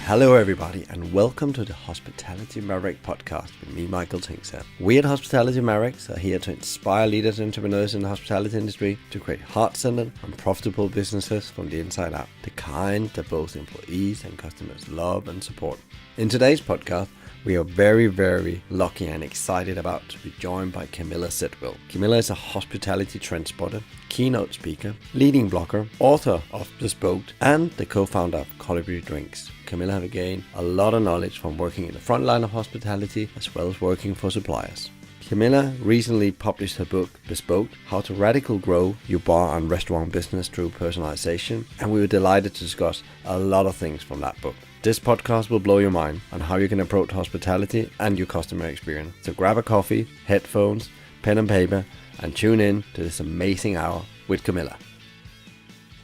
Hello everybody and welcome to the Hospitality Mavericks podcast with me, Michael Tingsell. We at Hospitality Mavericks are here to inspire leaders and entrepreneurs in the hospitality industry to create heart-centered and profitable businesses from the inside out, the kind that both employees and customers love and support. In today's podcast, we are very lucky and excited about to be joined by Kamila Sitwell. Kamila is a hospitality trend spotter, keynote speaker, leading blogger, author of Bespoke, and the co-founder of Kolibri drinks. Kamila has gained a lot of knowledge from working in the front line of hospitality as well as working for suppliers. Kamila recently published her book, Bespoke, How to Radically Grow Your Bar and Restaurant Business Through Personalisation, and we were delighted to discuss a lot of things from that book. This podcast will blow your mind on how you can approach hospitality and your customer experience. So grab a coffee, headphones, pen and paper, and tune in to this amazing hour with Kamila.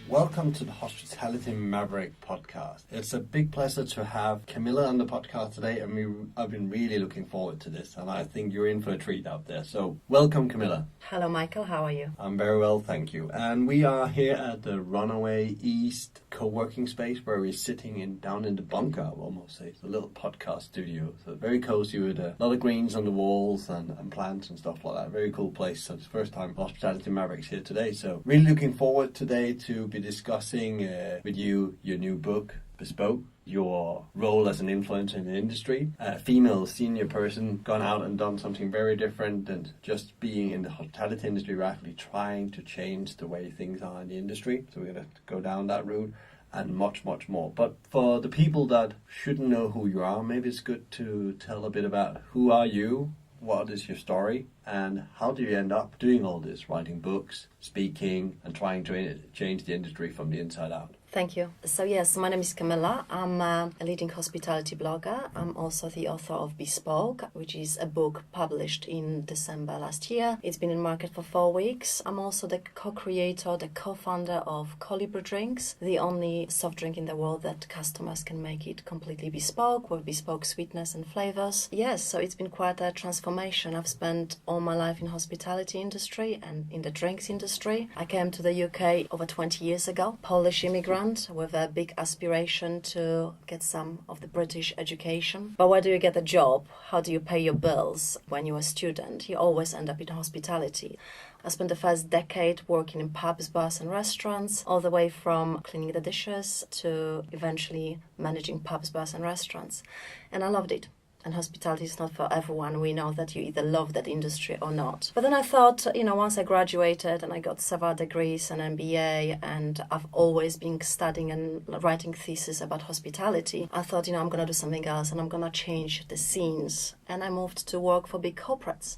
Welcome to the Hospitality Maverick podcast. It's a big pleasure to have Kamila on the podcast today, and I've been really looking forward to this, and I think you're in for a treat out there. So welcome, Kamila. Hello, Michael. How are you? I'm very well, thank you. And we are here at the Runaway East co-working space where we're sitting down in the bunker, I would almost say. It's a little podcast studio. So very cozy with a lot of greens on the walls and plants and stuff like that. Very cool place. So it's the first time Hospitality Mavericks here today. So really looking forward today to be discussing with you your new book, Bespoke, your role as an influencer in the industry, a female senior person gone out and done something very different and just being in the hospitality industry, rapidly trying to change the way things are in the industry. So we're going to go down that route and much more. But for the people that shouldn't know who you are, maybe it's good to tell a bit about who are you, what is your story, and how do you end up doing all this, writing books, speaking, and trying to change the industry from the inside out? Thank you. So yes, my name is Kamila. I'm a leading hospitality blogger. I'm also the author of Bespoke, which is a book published in December last year. It's been in market for 4 weeks. I'm also the co-creator, the co-founder of Kolibri drinks, the only soft drink in the world that customers can make it completely bespoke with bespoke sweetness and flavors. Yes, so it's been quite a transformation. I've spent all my life in hospitality industry and in the drinks industry. I came to the UK over 20 years ago, Polish immigrant, with a big aspiration to get some of the British education. But where do you get a job? How do you pay your bills when you're a student? You always end up in hospitality. I spent the first decade working in pubs, bars and restaurants, all the way from cleaning the dishes to eventually managing pubs, bars and restaurants. And I loved it. And hospitality is not for everyone. We know that you either love that industry or not. But then I thought, once I graduated and I got several degrees and MBA, and I've always been studying and writing thesis about hospitality, I thought, I'm going to do something else and I'm going to change the scenes. And I moved to work for big corporates.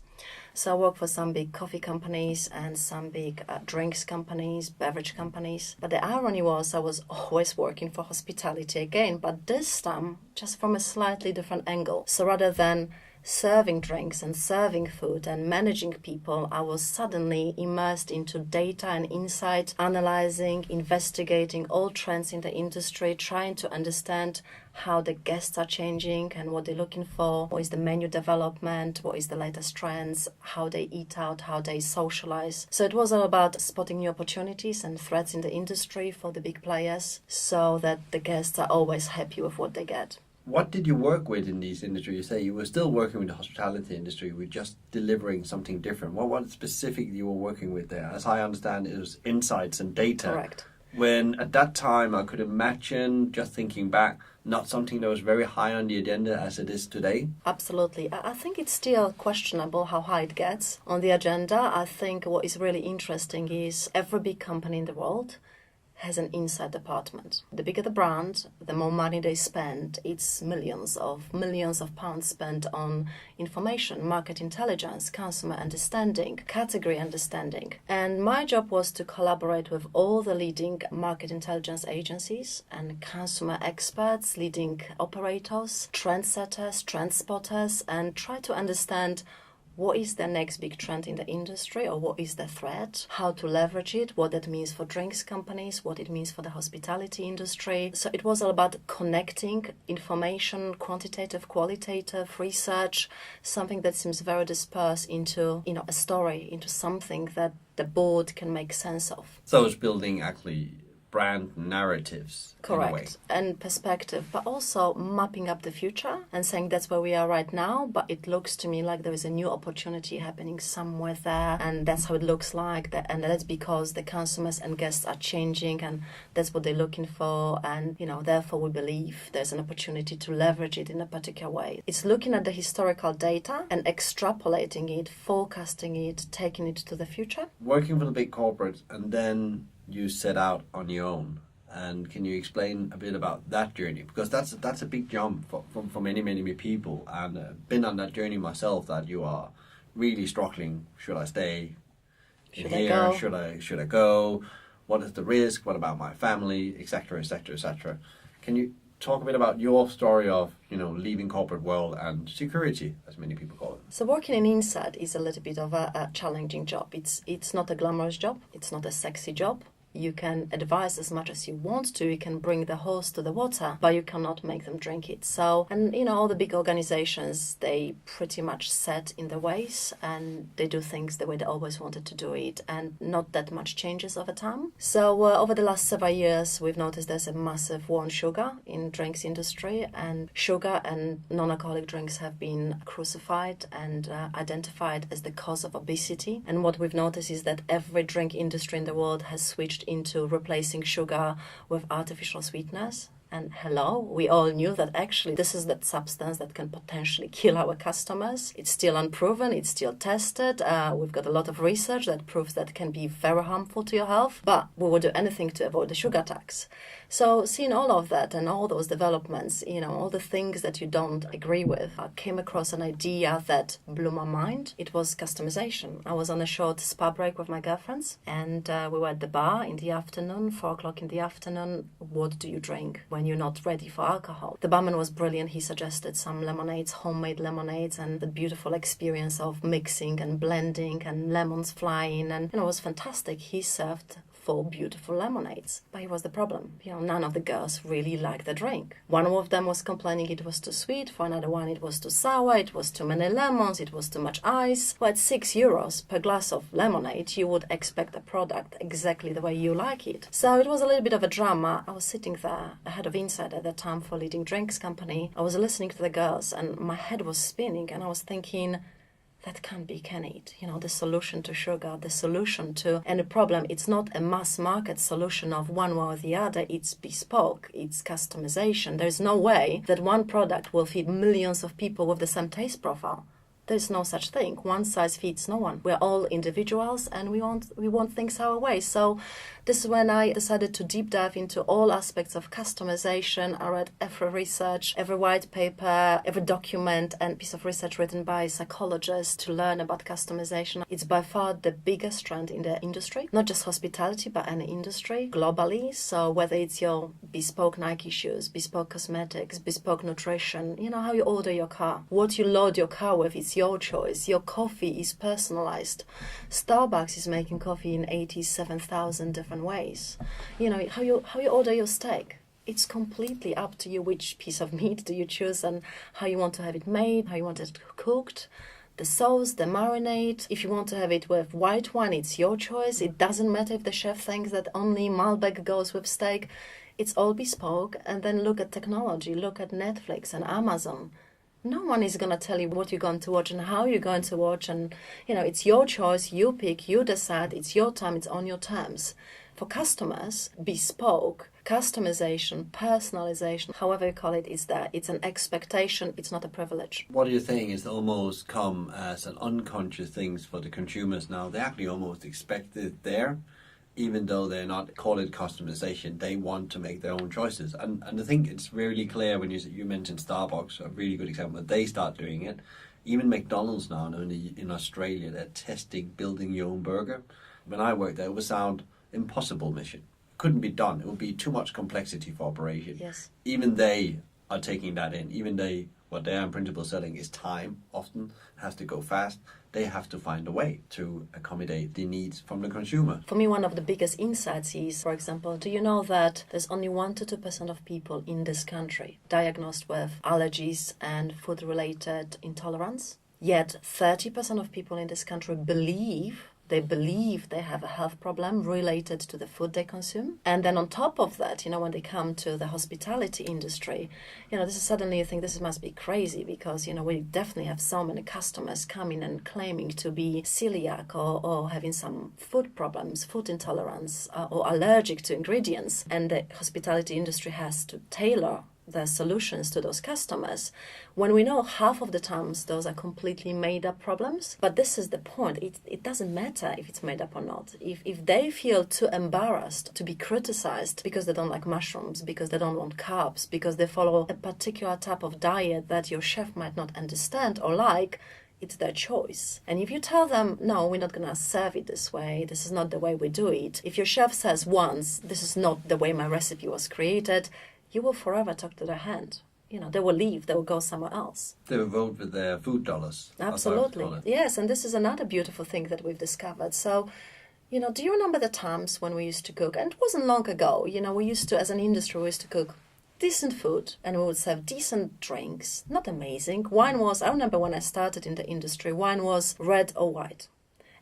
So I worked for some big coffee companies and some big drinks companies, beverage companies. But the irony was I was always working for hospitality again, but this time just from a slightly different angle. So rather than serving drinks and serving food and managing people, I was suddenly immersed into data and insight, analyzing, investigating all trends in the industry, trying to understand how the guests are changing and what they're looking for, what is the menu development, what is the latest trends, how they eat out, how they socialize. So it was all about spotting new opportunities and threats in the industry for the big players so that the guests are always happy with what they get. What did you work with in these industries? You say you were still working with the hospitality industry, with just delivering something different. What specifically you were working with there? As I understand, it was insights and data. Correct. When at that time, I could imagine, just thinking back, not something that was very high on the agenda as it is today? Absolutely. I think it's still questionable how high it gets on the agenda. I think what is really interesting is every big company in the world has an inside department. The bigger the brand, the more money they spend. It's millions of pounds spent on information, market intelligence, consumer understanding, category understanding. And my job was to collaborate with all the leading market intelligence agencies and consumer experts, leading operators, trendsetters, trend spotters, and try to understand what is the next big trend in the industry, or what is the threat, how to leverage it, what that means for drinks companies, what it means for the hospitality industry. So it was all about connecting information, quantitative, qualitative research, something that seems very dispersed into, a story, into something that the board can make sense of. So it's building actually brand narratives. Correct. And perspective, but also mapping up the future and saying that's where we are right now, but it looks to me like there is a new opportunity happening somewhere there, and that's how it looks like. And that's because the consumers and guests are changing, and that's what they're looking for. And, therefore we believe there's an opportunity to leverage it in a particular way. It's looking at the historical data and extrapolating it, forecasting it, taking it to the future. Working for the big corporates, and then you set out on your own. And can you explain a bit about that journey? Because that's a big jump for many people. And been on that journey myself, that you are really struggling. Should I stay in here? Should I go? What is the risk? What about my family? Etc. etc. etc. Can you talk a bit about your story of leaving corporate world and security, as many people call it? So working in inside is a little bit of a challenging job. It's not a glamorous job. It's not a sexy job. You can advise as much as you want to. You can bring the horse to the water, but you cannot make them drink it. So, and all the big organizations, they pretty much set in their ways, and they do things the way they always wanted to do it, and not that much changes over time. So over the last several years, we've noticed there's a massive war on sugar in drinks industry, and sugar and non-alcoholic drinks have been crucified and identified as the cause of obesity. And what we've noticed is that every drink industry in the world has switched into replacing sugar with artificial sweeteners. And hello, we all knew that actually this is that substance that can potentially kill our customers. It's still unproven, it's still tested. We've got a lot of research that proves that it can be very harmful to your health, but we will do anything to avoid the sugar tax. So seeing all of that and all those developments, all the things that you don't agree with, I came across an idea that blew my mind. It was customization. I was on a short spa break with my girlfriends, and we were at the bar in the afternoon, 4:00 in the afternoon. What do you drink when you're not ready for alcohol? The barman was brilliant. He suggested some lemonades, homemade lemonades, and the beautiful experience of mixing and blending and lemons flying, and it was fantastic. He served 4 beautiful lemonades. But here was the problem. None of the girls really liked the drink. One of them was complaining it was too sweet. For another one, it was too sour. It was too many lemons. It was too much ice. Well, at €6 per glass of lemonade, you would expect a product exactly the way you like it. So it was a little bit of a drama. I was sitting there, head of Insight at the time for a leading drinks company. I was listening to the girls, and my head was spinning, and I was thinking, that can't be, can it? The solution to sugar, the solution to any problem, it's not a mass market solution of one way or the other. It's bespoke, it's customization. There's no way that one product will feed millions of people with the same taste profile. There's no such thing. One size fits no one. We're all individuals, and we want things our way. So this is when I decided to deep dive into all aspects of customization. I read every research, every white paper, every document and piece of research written by psychologists to learn about customization. It's by far the biggest trend in the industry, not just hospitality, but any industry globally. So whether it's your bespoke Nike shoes, bespoke cosmetics, bespoke nutrition, how you order your car, what you load your car with, it's your choice. Your coffee is personalised. Starbucks is making coffee in 87,000 different ways. How you order your steak. It's completely up to you which piece of meat do you choose and how you want to have it made, how you want it cooked. The sauce, the marinade. If you want to have it with white wine, it's your choice. It doesn't matter if the chef thinks that only Malbec goes with steak. It's all bespoke. And then look at technology. Look at Netflix and Amazon. No one is going to tell you what you're going to watch and how you're going to watch. And, it's your choice. You pick, you decide. It's your time. It's on your terms. For customers, bespoke, customization, personalisation, however you call it, is that it's an expectation. It's not a privilege. What you're saying is almost come as an unconscious thing for the consumers now. They actually almost expect it there. Even though they're not call it customization, they want to make their own choices. And I think it's really clear when you mentioned Starbucks, a really good example, that they start doing it. Even McDonald's now in Australia, they're testing building your own burger. When I worked there, it would sound impossible mission. Couldn't be done. It would be too much complexity for operation. Yes. Even they are taking that in. What they are in principle selling is time, often has to go fast. They have to find a way to accommodate the needs from the consumer. For me, one of the biggest insights is, for example, do you know that there's only 1 to 2% of people in this country diagnosed with allergies and food-related intolerance? Yet 30% of people in this country believe They believe they have a health problem related to the food they consume. And then on top of that, when they come to the hospitality industry, this is suddenly you think this must be crazy because, we definitely have so many customers coming and claiming to be celiac or having some food problems, food intolerance, or allergic to ingredients. And the hospitality industry has to tailor the solutions to those customers when we know half of the times those are completely made up problems. But this is the point. It doesn't matter if it's made up or not. If they feel too embarrassed to be criticized because they don't like mushrooms, because they don't want carbs, because they follow a particular type of diet that your chef might not understand or like, it's their choice. And if you tell them, no, we're not going to serve it this way, this is not the way we do it. If your chef says once, this is not the way my recipe was created, you will forever talk to their hand. They will leave, they will go somewhere else. They will vote with their food dollars. Absolutely. Yes, and this is another beautiful thing that we've discovered. So, do you remember the times when we used to cook? And it wasn't long ago, we used to, as an industry, we used to cook decent food and we would serve decent drinks. Not amazing. Wine was, I remember when I started in the industry, wine was red or white.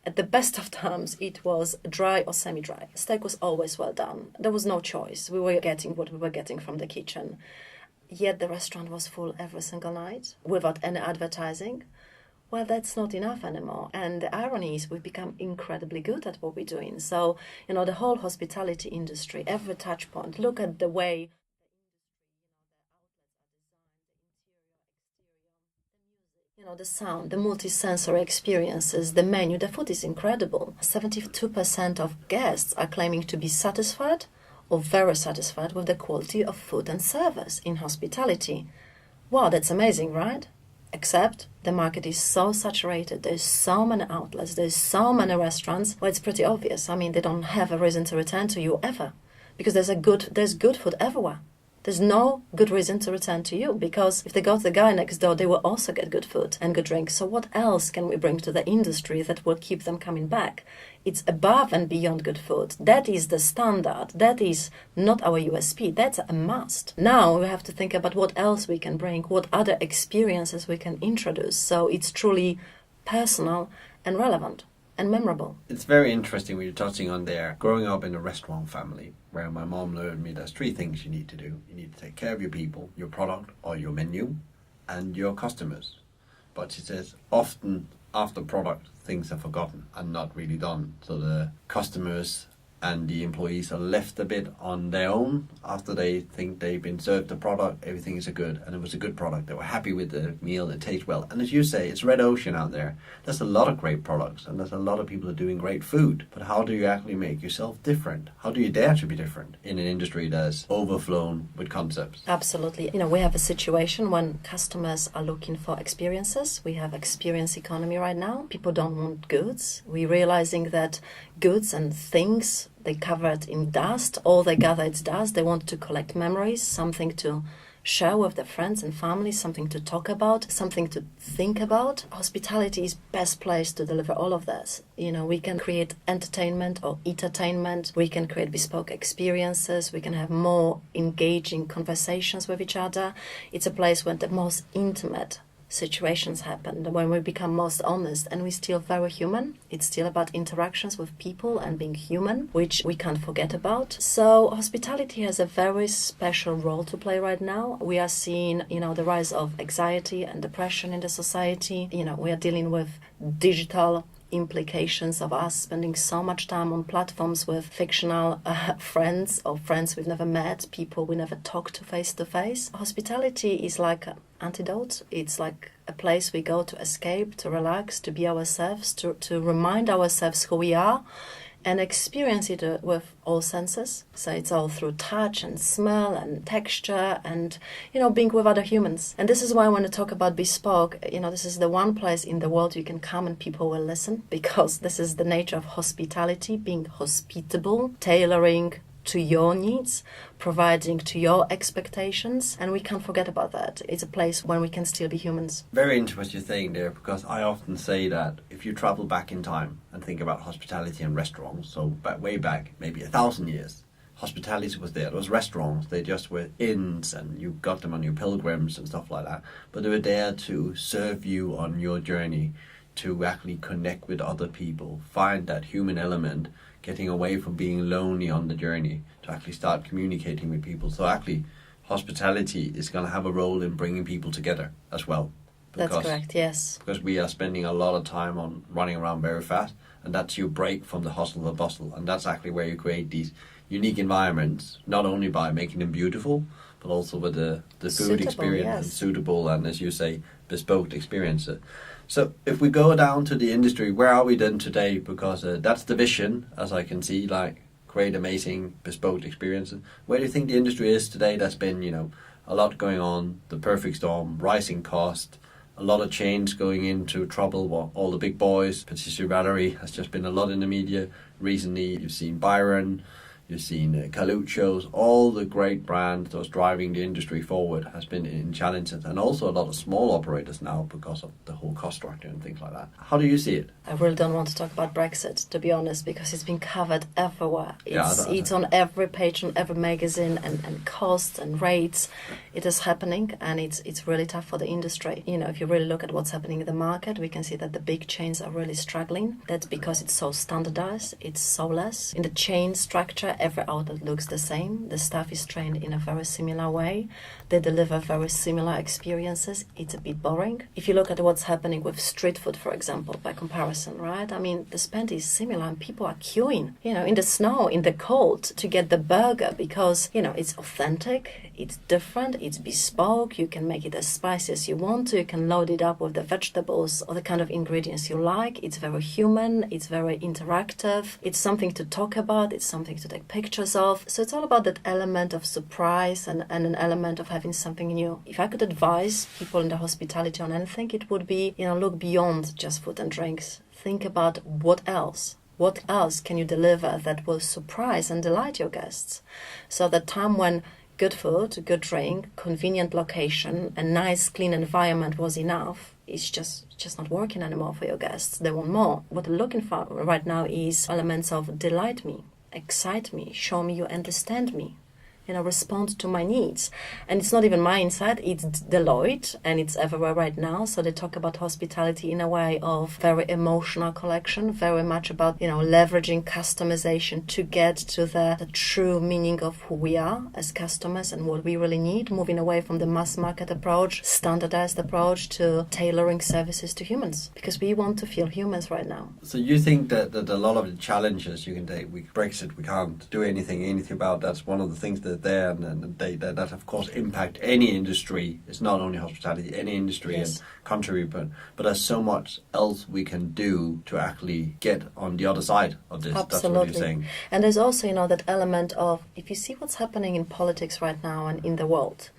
At the best of times, it was dry or semi-dry. Steak was always well done. There was no choice. We were getting what we were getting from the kitchen. Yet the restaurant was full every single night without any advertising. Well, that's not enough anymore. And the irony is we've become incredibly good at what we're doing. So, the whole hospitality industry, every touch point, look at the way the sound, the multi-sensory experiences, the menu, the food is incredible. 72% of guests are claiming to be satisfied or very satisfied with the quality of food and service in hospitality. Wow, that's amazing, right? Except the market is so saturated, there's so many outlets, there's so many restaurants, well, it's pretty obvious. I mean, they don't have a reason to return to you ever because there's good food everywhere. There's no good reason to return to you because if they go to the guy next door, they will also get good food and good drinks. So what else can we bring to the industry that will keep them coming back? It's above and beyond good food. That is the standard. That is not our USP. That's a must. Now we have to think about what else we can bring, what other experiences we can introduce. So it's truly personal and relevant and memorable. It's very interesting what you're touching on there. Growing up in a restaurant family where my mom learned me there's three things you need to do. You need to take care of your people, your product or your menu, and your customers. But she says often after product things are forgotten and not really done. So the customers and the employees are left a bit on their own after they think they've been served the product, everything is good, and it was a good product. They were happy with the meal, it tastes well. And as you say, it's red ocean out there. There's a lot of great products and there's a lot of people who are doing great food. But how do you actually make yourself different? How do you dare to be different in an industry that's overflown with concepts? Absolutely. We have a situation when customers are looking for experiences. We have experience economy right now. People don't want goods. We're realizing that goods and things, they covered in dust. All they gather is dust. They want to collect memories, something to share with their friends and family, something to talk about, something to think about. Hospitality is best place to deliver all of this. We can create entertainment or entertainment. We can create bespoke experiences. We can have more engaging conversations with each other. It's a place where the most intimate situations happen, when we become most honest, and we're still very human. It's still about interactions with people and being human, which we can't forget about. So hospitality has a very special role to play right now. We are seeing, the rise of anxiety and depression in the society. We are dealing with digital implications of us spending so much time on platforms with fictional friends or friends we've never met, people we never talked to face. Hospitality is like an antidote. It's like a place we go to escape, to relax, to be ourselves, to remind ourselves who we are, and experience it with all senses. So it's all through touch and smell and texture and, being with other humans. And this is why when I talk about Bespoke, this is the one place in the world you can come and people will listen, because this is the nature of hospitality, being hospitable, tailoring to your needs, providing to your expectations, and we can't forget about that. It's a place where we can still be humans. Very interesting what you're saying there, because I often say that if you travel back in time and think about hospitality and restaurants, so way back, maybe 1,000 years, hospitality was there. There was restaurants, they just were inns and you got them on your pilgrims and stuff like that, but they were there to serve you on your journey to actually connect with other people, find that human element, getting away from being lonely on the journey to actually start communicating with people. So actually, hospitality is going to have a role in bringing people together as well. That's correct, yes. Because we are spending a lot of time on running around very fast, and that's your break from the hustle and bustle. And that's actually where you create these unique environments, not only by making them beautiful, but also with the food Suitable, experience yes. and suitable and, as you say, bespoke experience. So if we go down to the industry, where are we then today? Because that's the vision, as I can see, like create amazing bespoke experiences. Where do you think the industry is today? That's been, a lot going on, the perfect storm, rising cost, a lot of chains going into trouble. Well, all the big boys, Patisserie Valerie has just been a lot in the media recently. You've seen Byron, you've seen Caluccio's, all the great brands that was driving the industry forward has been in challenges, and also a lot of small operators now because of the whole cost structure and things like that. How do you see it? I really don't want to talk about Brexit, to be honest, because it's been covered everywhere. It's on every page, on every magazine, and costs and rates. It is happening, and it's really tough for the industry. If you really look at what's happening in the market, we can see that the big chains are really struggling. That's because it's so standardized, it's soulless. In the chain structure, every outlet looks the same. The staff is trained in a very similar way. They deliver very similar experiences. It's a bit boring. If you look at what's happening with street food, for example, by comparison, right? I mean, the spend is similar and people are queuing, in the snow, in the cold to get the burger because, it's authentic, it's different, it's bespoke. You can make it as spicy as you want to. You can load it up with the vegetables or the kind of ingredients you like. It's very human. It's very interactive. It's something to talk about. It's something to take pictures of. So it's all about that element of surprise and an element of having something new. If I could advise people in the hospitality on anything, it would be, look beyond just food and drinks. Think about what else. What else can you deliver that will surprise and delight your guests? So the time when good food, good drink, convenient location, a nice, clean environment was enough, it's just not working anymore for your guests. They want more. What they're looking for right now is elements of delight me, excite me, show me you understand me, respond to my needs. And it's not even my insight, it's Deloitte, and it's everywhere right now. So they talk about hospitality in a way of very emotional collection, very much about, leveraging customization to get to the true meaning of who we are as customers and what we really need, moving away from the mass market approach, standardized approach to tailoring services to humans, because we want to feel humans right now. So you think that a lot of the challenges you can take, Brexit, we can't do anything about, that's one of the things that there and that of course impact any industry. It's not only hospitality, any industry Yes. and country, but there's so much else we can do to actually get on the other side of this. Absolutely. That's what you're saying. And there's also, that element of, if you see what's happening in politics right now and in the world,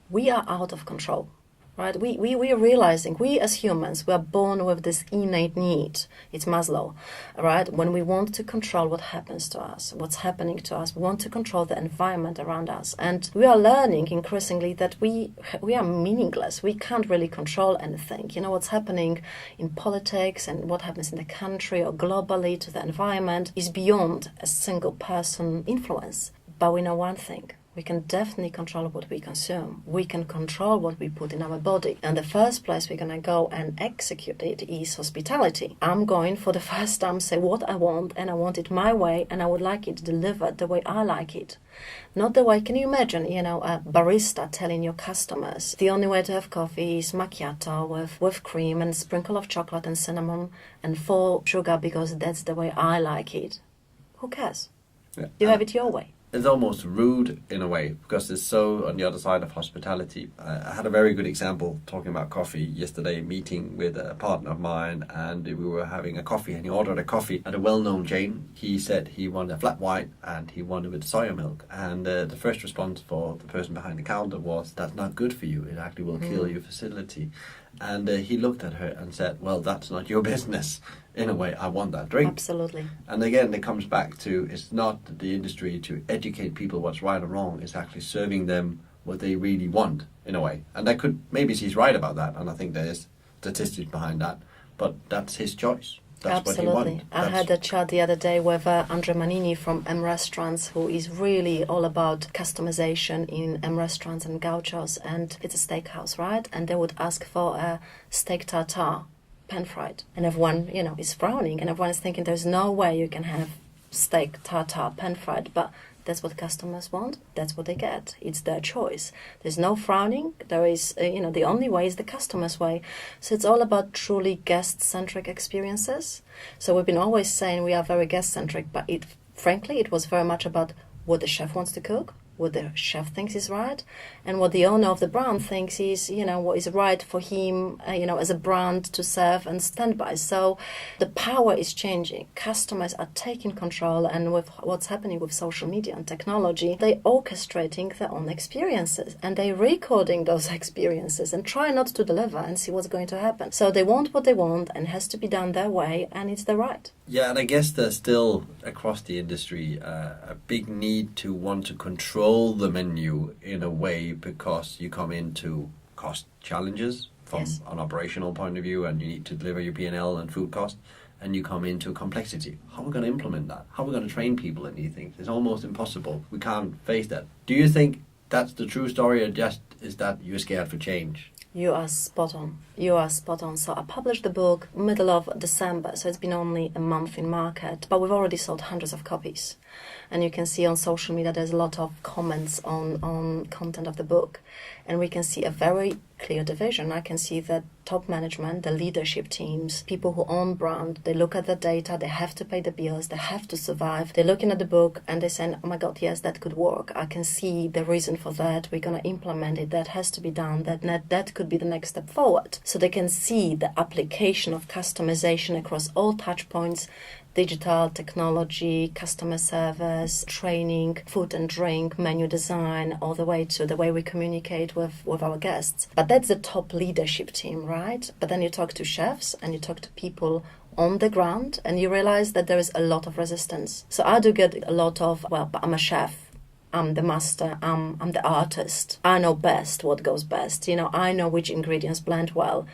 we are out of control. Right? We are realizing, we as humans, we are born with this innate need. It's Maslow, right? When we want to control what happens to us, what's happening to us, we want to control the environment around us. And we are learning increasingly that we are meaningless. We can't really control anything. What's happening in politics and what happens in the country or globally to the environment is beyond a single person influence. But we know one thing. We can definitely control what we consume. We can control what we put in our body. And the first place we're going to go and execute it is hospitality. I'm going for the first time say what I want, and I want it my way, and I would like it delivered the way I like it. Not the way, can you imagine, a barista telling your customers the only way to have coffee is macchiato with cream and a sprinkle of chocolate and cinnamon and 4 sugar because that's the way I like it. Who cares? Yeah. You have it your way. It's almost rude in a way because it's so on the other side of hospitality. I had a very good example talking about coffee yesterday, meeting with a partner of mine, and we were having a coffee, and he ordered a coffee at a well-known chain. He said he wanted a flat white and he wanted with soya milk, and the first response for the person behind the counter was, "That's not good for you, it actually will kill your facility." And he looked at her and said, "Well, that's not your business. In a way, I want that drink." Absolutely. And again, it comes back to, it's not the industry to educate people what's right or wrong. It's actually serving them what they really want, in a way. And that could, maybe he's right about that, and I think there is statistics behind that. But that's his choice. That's Absolutely. what he wants. I had a chat the other day with Andre Manini from M Restaurants, who is really all about customization in M Restaurants and gauchos, and it's a steakhouse, right? And they would ask for a steak tartare pan-fried. And everyone, is frowning, and everyone is thinking there's no way you can have steak tartare pan-fried, but that's what customers want. That's what they get. It's their choice. There's no frowning. There is, the only way is the customer's way. So it's all about truly guest-centric experiences. So we've been always saying we are very guest-centric, but frankly, it was very much about what the chef wants to cook, what the chef thinks is right, and what the owner of the brand thinks is, what is right for him, as a brand to serve and stand by. So the power is changing. Customers are taking control, and with what's happening with social media and technology, they're orchestrating their own experiences, and they're recording those experiences and try not to deliver and see what's going to happen. So they want what they want, and it has to be done their way, and it's the right. Yeah, and I guess there's still, across the industry, a big need to want to control the menu in a way, because you come into cost challenges from an operational point of view, and you need to deliver your P&L and food cost, and you come into complexity. How are we going to implement that? How are we going to train people in these things? It's almost impossible. We can't face that. Do you think that's the true story, or just is that you're scared for change? You are spot on. You are spot on. So I published the book middle of December, so it's been only a month in market, but we've already sold hundreds of copies. And you can see on social media there's a lot of comments on content of the book. And we can see a very clear division. I can see that top management, the leadership teams, people who own brand, they look at the data, they have to pay the bills, they have to survive. They're looking at the book and they're saying, oh my God, yes, that could work. I can see the reason for that. We're going to implement it. That has to be done. That could be the next step forward. So they can see the application of customization across all touch points: digital, technology, customer service, training, food and drink, menu design, all the way to the way we communicate with our guests. But that's the top leadership team, right? But then you talk to chefs and you talk to people on the ground and you realize that there is a lot of resistance. So I do get a lot of, but I'm a chef. I'm the master, I'm the artist. I know best what goes best. I know which ingredients blend well.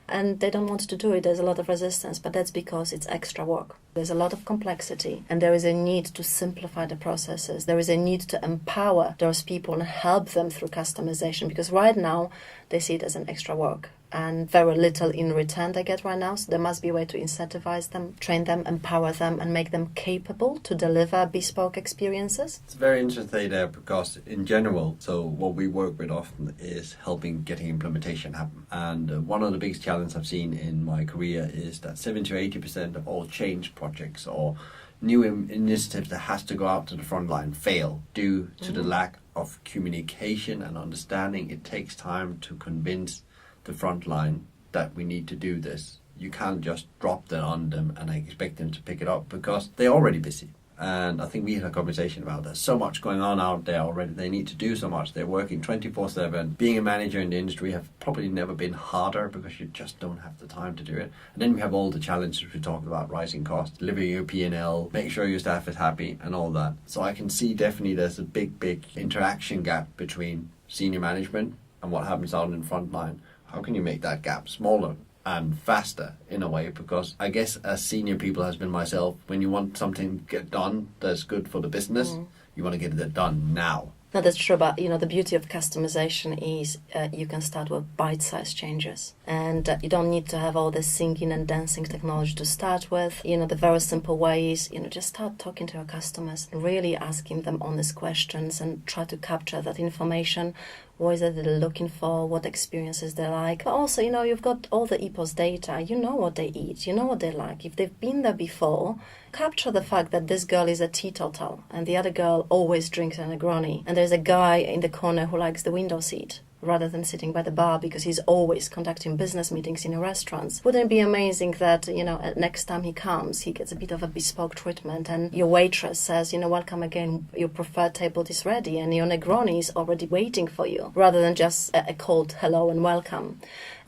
And they don't want to do it. There's a lot of resistance, but that's because it's extra work. There's a lot of complexity, and there is a need to simplify the processes. There is a need to empower those people and help them through customization, because right now they see it as an extra work. And very little in return they get right now. So there must be a way to incentivize them, train them, empower them, and make them capable to deliver bespoke experiences. It's very interesting there, because in general, so what we work with often is helping getting implementation happen. And one of the biggest challenges I've seen in my career is that 70 to 80% of all change projects or new initiatives that has to go out to the front line fail due to the lack of communication and understanding. It takes time to convince the front line that we need to do this. You can't just drop that on them and expect them to pick it up, because they're already busy. And I think we had a conversation about there's so much going on out there already. They need to do so much. They're working 24/7. Being a manager in the industry have probably never been harder, because you just don't have the time to do it. And then we have all the challenges we talked about: rising costs, delivering your P&L, make sure your staff is happy, and all that. So I can see definitely there's a big interaction gap between senior management and what happens out in front line. How can you make that gap smaller and faster in a way? Because I guess as senior people, has been myself, when you want something to get done that's good for the business, you want to get it done now. No, that's true, but the beauty of customization is you can start with bite-sized changes, and you don't need to have all this singing and dancing technology to start with. The very simple way is, just start talking to your customers and really asking them honest questions and try to capture that information. What is it they're looking for? What experiences they like? But also, you've got all the EPOS data. You know what they eat. You know what they like. If they've been there before, capture the fact that this girl is a teetotal and the other girl always drinks a Negroni. And there's a guy in the corner who likes the window seat rather than sitting by the bar because he's always conducting business meetings in restaurants. Wouldn't it be amazing that, next time he comes, he gets a bit of a bespoke treatment and your waitress says, welcome again, your preferred table is ready and your Negroni is already waiting for you, rather than just a cold hello and welcome.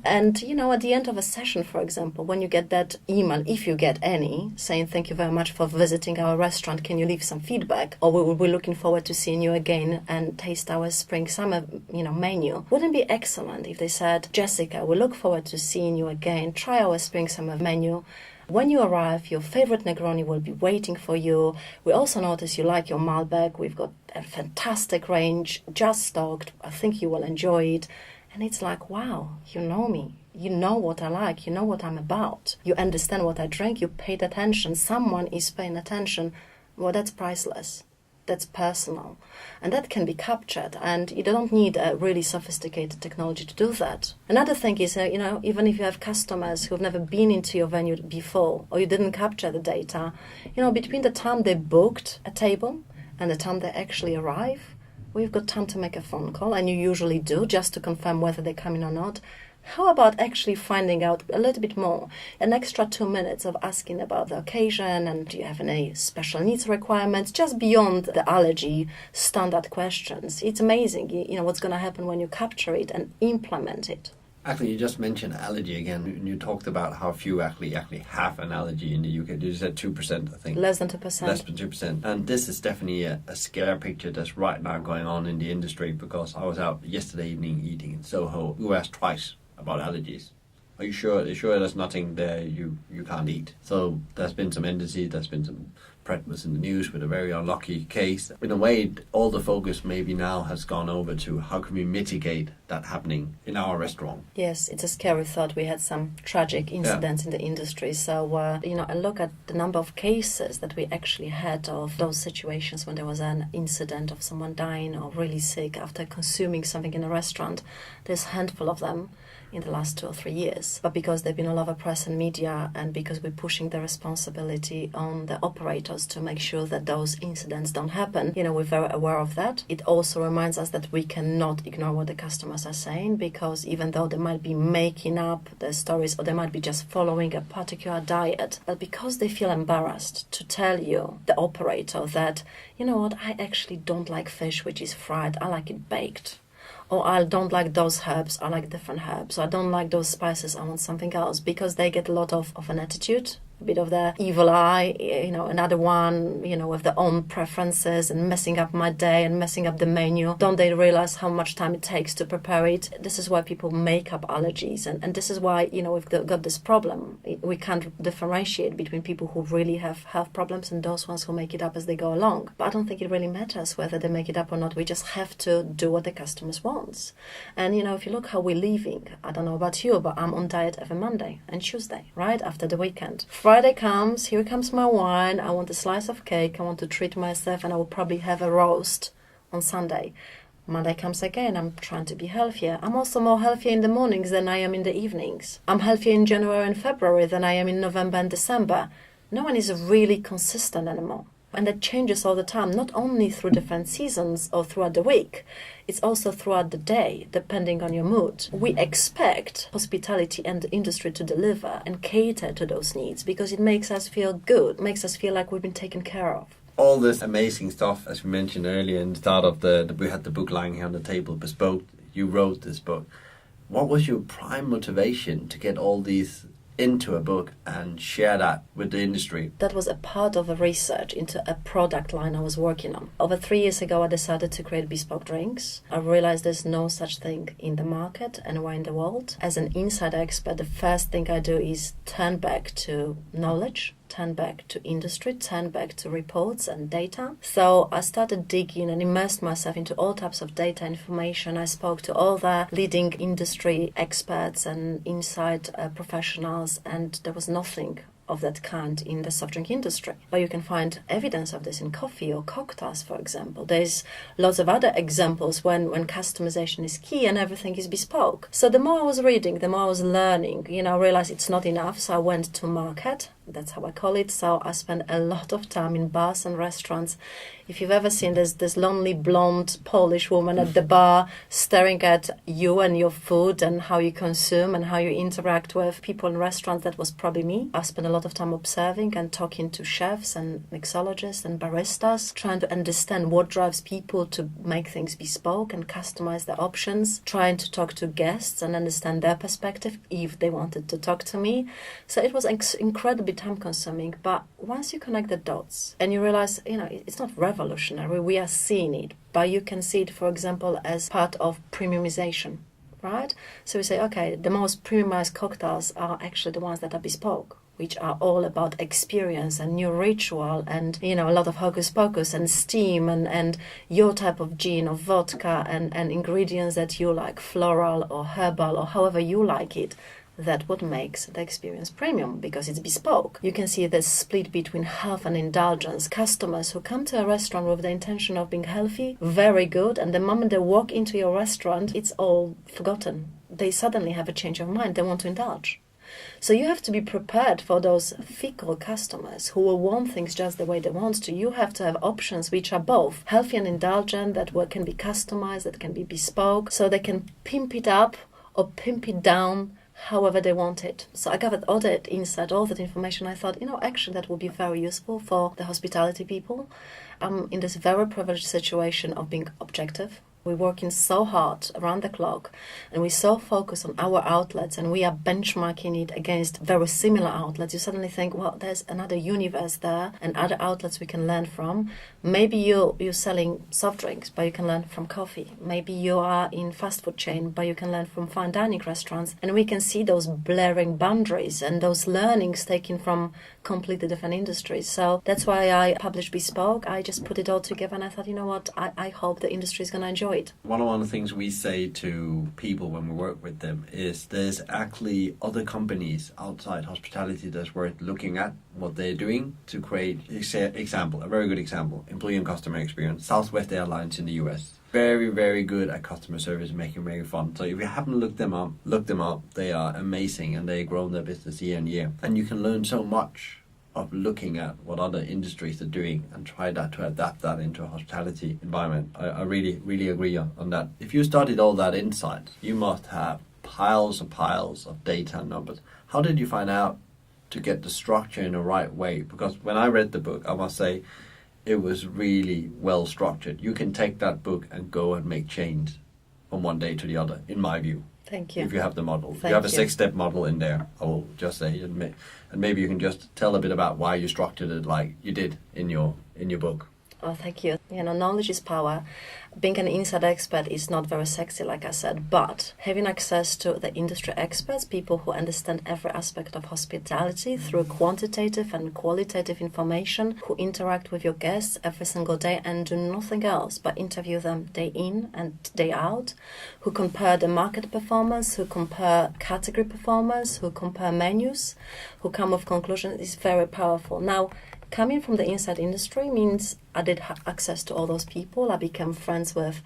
And, at the end of a session, for example, when you get that email, if you get any, saying thank you very much for visiting our restaurant, can you leave some feedback? Or we will be looking forward to seeing you again and taste our spring-summer, menu. Wouldn't it be excellent if they said, Jessica, we look forward to seeing you again. Try our spring-summer menu. When you arrive, your favorite Negroni will be waiting for you. We also notice you like your Malbec. We've got a fantastic range, just stocked. I think you will enjoy it. And it's like, wow, you know me. You know what I like, you know what I'm about. You understand what I drink, you paid attention, someone is paying attention. Well, that's priceless. That's personal. And that can be captured, and you don't need a really sophisticated technology to do that. Another thing is, even if you have customers who've never been into your venue before, or you didn't capture the data, between the time they booked a table and the time they actually arrive, we've got time to make a phone call, and you usually do, just to confirm whether they're coming or not. How about actually finding out a little bit more? An extra 2 minutes of asking about the occasion, and do you have any special needs requirements, just beyond the allergy standard questions. It's amazing, what's going to happen when you capture it and implement it. Actually, you just mentioned allergy again. You talked about how few actually have an allergy in the UK. You said 2%, I think. Less than 2%. Less than 2%. And this is definitely a scare picture that's right now going on in the industry, because I was out yesterday evening eating in Soho. We were asked twice about allergies. Are you sure? There's nothing there you can't eat? So there's been some indices, there's been some Brett was in the news with a very unlucky case. In a way, all the focus maybe now has gone over to how can we mitigate that happening in our restaurant. Yes, it's a scary thought. We had some tragic incidents in the industry. So, I look at the number of cases that we actually had of those situations when there was an incident of someone dying or really sick after consuming something in a restaurant. There's a handful of them in the last 2 or 3 years. But because they've been all over press and media, and because we're pushing the responsibility on the operators to make sure that those incidents don't happen, we're very aware of that. It also reminds us that we cannot ignore what the customers are saying, because even though they might be making up the stories or they might be just following a particular diet, but because they feel embarrassed to tell you, the operator, that, I actually don't like fish which is fried, I like it baked. Or I don't like those herbs, I like different herbs. Or I don't like those spices, I want something else. Because they get a lot of an attitude, a bit of the evil eye, another one, with their own preferences and messing up my day and messing up the menu. Don't they realize how much time it takes to prepare it? This is why people make up allergies. And this is why, we've got this problem. We can't differentiate between people who really have health problems and those ones who make it up as they go along. But I don't think it really matters whether they make it up or not. We just have to do what the customers want. And, if you look how we're living, I don't know about you, but I'm on diet every Monday and Tuesday, right after the weekend. Friday comes, here comes my wine, I want a slice of cake, I want to treat myself, and I will probably have a roast on Sunday. Monday comes again, I'm trying to be healthier. I'm also more healthier in the mornings than I am in the evenings. I'm healthier in January and February than I am in November and December. No one is really consistent anymore. And that changes all the time, not only through different seasons or throughout the week, it's also throughout the day, depending on your mood. We expect hospitality and the industry to deliver and cater to those needs because it makes us feel good, makes us feel like we've been taken care of. All this amazing stuff, as we mentioned earlier in the start of we had the book lying here on the table, Bespoke. You wrote this book. What was your prime motivation to get all these into a book and share that with the industry? That was a part of a research into a product line I was working on. Over 3 years ago, I decided to create bespoke drinks. I realized there's no such thing in the market anywhere in the world. As an inside expert, the first thing I do is turn back to knowledge, turn back to industry, turn back to reports and data. So I started digging and immersed myself into all types of data information. I spoke to all the leading industry experts and inside professionals, and there was nothing of that kind in the soft drink industry. But you can find evidence of this in coffee or cocktails, for example. There's lots of other examples when customization is key and everything is bespoke. So the more I was reading, the more I was learning, I realized it's not enough. So I went to market. That's how I call it. So I spent a lot of time in bars and restaurants. If you've ever seen this lonely blonde Polish woman at the bar staring at you and your food and how you consume and how you interact with people in restaurants, that was probably me. I spent a lot of time observing and talking to chefs and mixologists and baristas, trying to understand what drives people to make things bespoke and customize their options, trying to talk to guests and understand their perspective if they wanted to talk to me. So it was incredibly time consuming, but once you connect the dots and you realize, it's not revolutionary, we are seeing it, but you can see it, for example, as part of premiumization, right? So we say, okay, the most premiumized cocktails are actually the ones that are bespoke, which are all about experience and new ritual and, a lot of hocus pocus and steam and your type of gin or vodka and ingredients that you like, floral or herbal or however you like it. That's what makes the experience premium, because it's bespoke. You can see the split between health and indulgence. Customers who come to a restaurant with the intention of being healthy, very good, and the moment they walk into your restaurant, it's all forgotten. They suddenly have a change of mind. They want to indulge. So you have to be prepared for those fickle customers who will want things just the way they want to. You have to have options which are both healthy and indulgent, that can be customized, that can be bespoke, so they can pimp it up or pimp it down however they want it. So I gathered all that insight, all that information. I thought, actually that would be very useful for the hospitality people. I'm in this very privileged situation of being objective. We're working so hard around the clock, and we're so focused on our outlets, and we are benchmarking it against very similar outlets. You suddenly think, well, there's another universe there and other outlets we can learn from. Maybe you're selling soft drinks, but you can learn from coffee. Maybe you are in fast food chain, but you can learn from fine dining restaurants. And we can see those blurring boundaries and those learnings taken from completely different industries. So that's why I published Bespoke. I just put it all together, and I thought, I hope the industry is going to enjoy it. One of the things we say to people when we work with them is there's actually other companies outside hospitality that's worth looking at what they're doing to create, a very good example, employee and customer experience. Southwest Airlines in the US. Very, very good at customer service, making it very fun. So if you haven't looked them up, look them up. They are amazing, and they've grown their business year on year. And you can learn so much of looking at what other industries are doing and try that to adapt that into a hospitality environment. I really, really agree on that. If you studied all that insight, you must have piles and piles of data and numbers. How did you find out to get the structure in the right way? Because when I read the book, I must say it was really well structured. You can take that book and go and make change from one day to the other, in my view. Thank you. If you have the model. Thank you have a you. 6-step model in there, I will just say. And maybe you can just tell a bit about why you structured it like you did in your book. Oh, thank you. Knowledge is power. Being an inside expert is not very sexy, like I said, but having access to the industry experts, people who understand every aspect of hospitality through quantitative and qualitative information, who interact with your guests every single day and do nothing else but interview them day in and day out, who compare the market performance, who compare category performance, who compare menus, who come with conclusions, is very powerful. Now, coming from the inside industry means I did have access to all those people. I became friends with,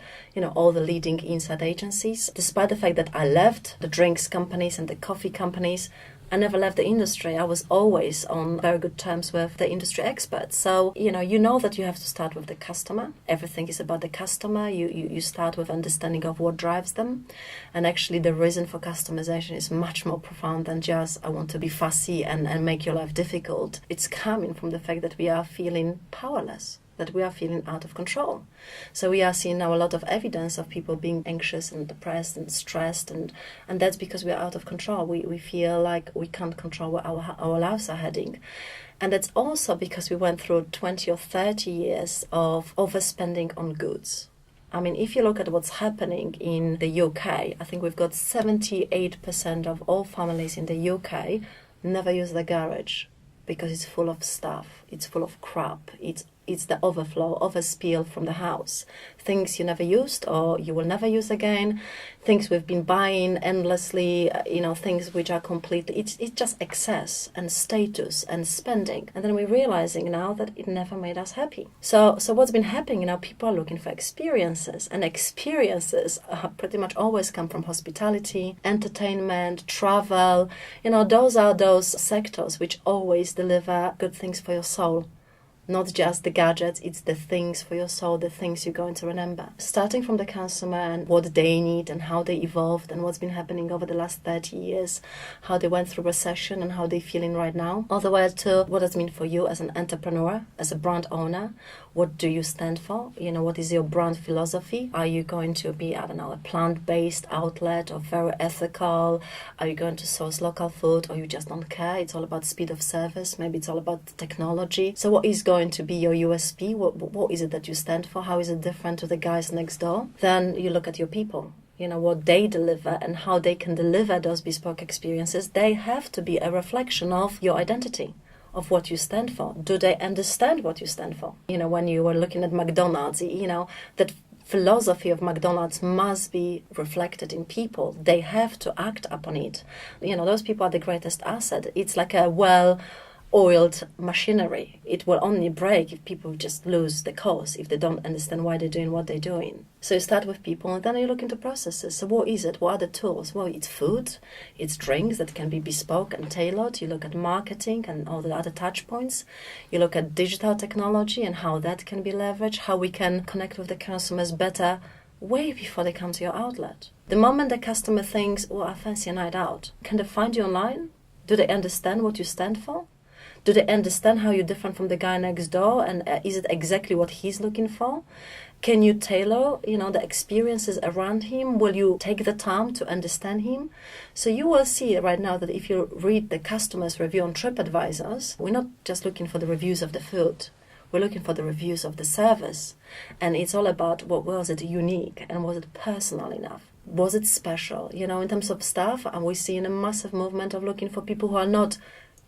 all the leading inside agencies. Despite the fact that I left the drinks companies and the coffee companies, I never left the industry. I was always on very good terms with the industry experts. So, you know that you have to start with the customer. Everything is about the customer. You start with understanding of what drives them. And actually the reason for customization is much more profound than just, I want to be fussy and make your life difficult. It's coming from the fact that we are feeling powerless, that we are feeling out of control. So we are seeing now a lot of evidence of people being anxious and depressed and stressed, and that's because we are out of control. We feel like we can't control where our lives are heading. And that's also because we went through 20 or 30 years of overspending on goods. I mean, if you look at what's happening in the UK, I think we've got 78% of all families in the UK never use the garage because it's full of stuff, it's full of crap, it's the overspill from the house. Things you never used or you will never use again, things we've been buying endlessly, things which are completely, it's just excess and status and spending. And then we're realizing now that it never made us happy. So what's been happening now, people are looking for experiences, and experiences pretty much always come from hospitality, entertainment, travel. Those are those sectors which always deliver good things for your soul. Not just the gadgets, it's the things for your soul, the things you're going to remember. Starting from the consumer and what they need and how they evolved and what's been happening over the last 30 years, how they went through recession and how they're feeling right now, all the way to what does it mean for you as an entrepreneur, as a brand owner. What do you stand for? What is your brand philosophy? Are you going to be, a plant-based outlet or very ethical? Are you going to source local food, or you just don't care? It's all about speed of service. Maybe it's all about technology. So what is going to be your USP? What is it that you stand for? How is it different to the guys next door? Then you look at your people. What they deliver and how they can deliver those bespoke experiences. They have to be a reflection of your identity, of what you stand for. Do they understand what you stand for? When you were looking at McDonald's, that philosophy of McDonald's must be reflected in people. They have to act upon it. Those people are the greatest asset. It's like a well-oiled machinery. It will only break if people just lose the cause, if they don't understand why they're doing what they're doing. So you start with people, and then you look into processes. So what is it? What are the tools? Well, it's food, it's drinks that can be bespoke and tailored. You look at marketing and all the other touch points. You look at digital technology and how that can be leveraged, how we can connect with the consumers better way before they come to your outlet. The moment the customer thinks, oh, I fancy a night out, can they find you online? Do they understand what you stand for? Do they understand how you're different from the guy next door, and is it exactly what he's looking for? Can you tailor, the experiences around him? Will you take the time to understand him? So you will see right now that if you read the customer's review on TripAdvisors, we're not just looking for the reviews of the food. We're looking for the reviews of the service. And it's all about what was it unique and was it personal enough? Was it special? In terms of staff, and we're seeing a massive movement of looking for people who are not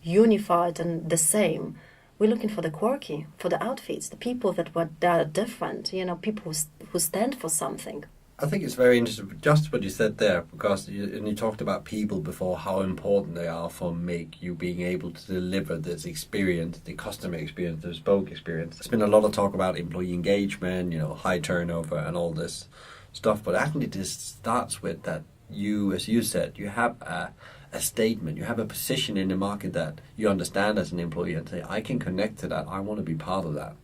unified and the same. We're looking for the quirky, for the outfits, the people that are different, people who stand for something. I think it's very interesting, just what you said there, because you talked about people before, how important they are for you being able to deliver this experience, the customer experience, the bespoke experience. There's been a lot of talk about employee engagement, high turnover and all this stuff, but actually this starts with that as you said, you have a statement, you have a position in the market that you understand as an employee and say, I can connect to that, I want to be part of that.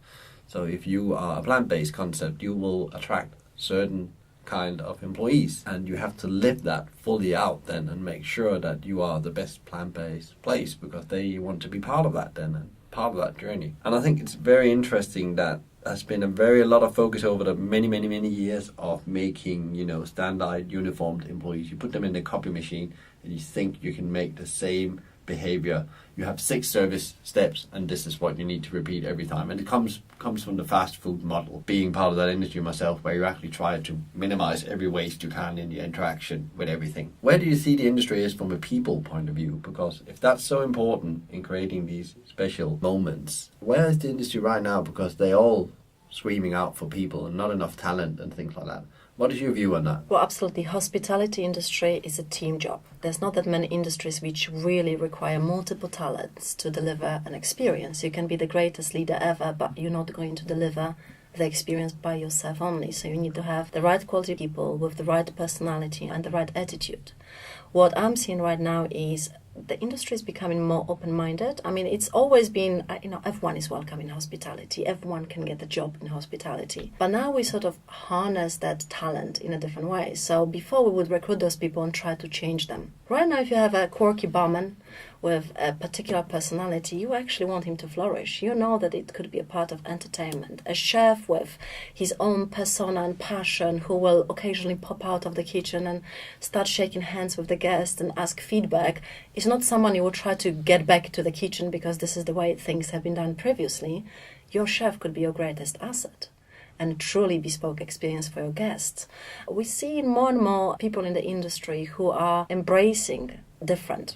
So if you are a plant-based concept, you will attract certain kind of employees, and you have to live that fully out then and make sure that you are the best plant-based place, because they want to be part of that then and part of that journey. And I think it's very interesting that there's been a lot of focus over the many years of making, standard uniformed employees. You put them in the copy machine and you think you can make the same behavior. You have 6 service steps and this is what you need to repeat every time. And it comes from the fast food model. Being part of that industry myself, where you actually try to minimize every waste you can in the interaction with everything. Where do you see the industry is from a people point of view? Because if that's so important in creating these special moments, where is the industry right now? Because they all screaming out for people and not enough talent and things like that. What is your view on that? Well, absolutely. Hospitality industry is a team job. There's not that many industries which really require multiple talents to deliver an experience. You can be the greatest leader ever, but you're not going to deliver the experience by yourself only. So you need to have the right quality people with the right personality and the right attitude. What I'm seeing right now is the industry is becoming more open-minded. I mean, it's always been, everyone is welcome in hospitality. Everyone can get a job in hospitality. But now we sort of harness that talent in a different way. So before we would recruit those people and try to change them. Right now, if you have a quirky barman with a particular personality, you actually want him to flourish. You know that it could be a part of entertainment. A chef with his own persona and passion who will occasionally pop out of the kitchen and start shaking hands with the guests and ask feedback is not someone you will try to get back to the kitchen because this is the way things have been done previously. Your chef could be your greatest asset and a truly bespoke experience for your guests. We see more and more people in the industry who are embracing different.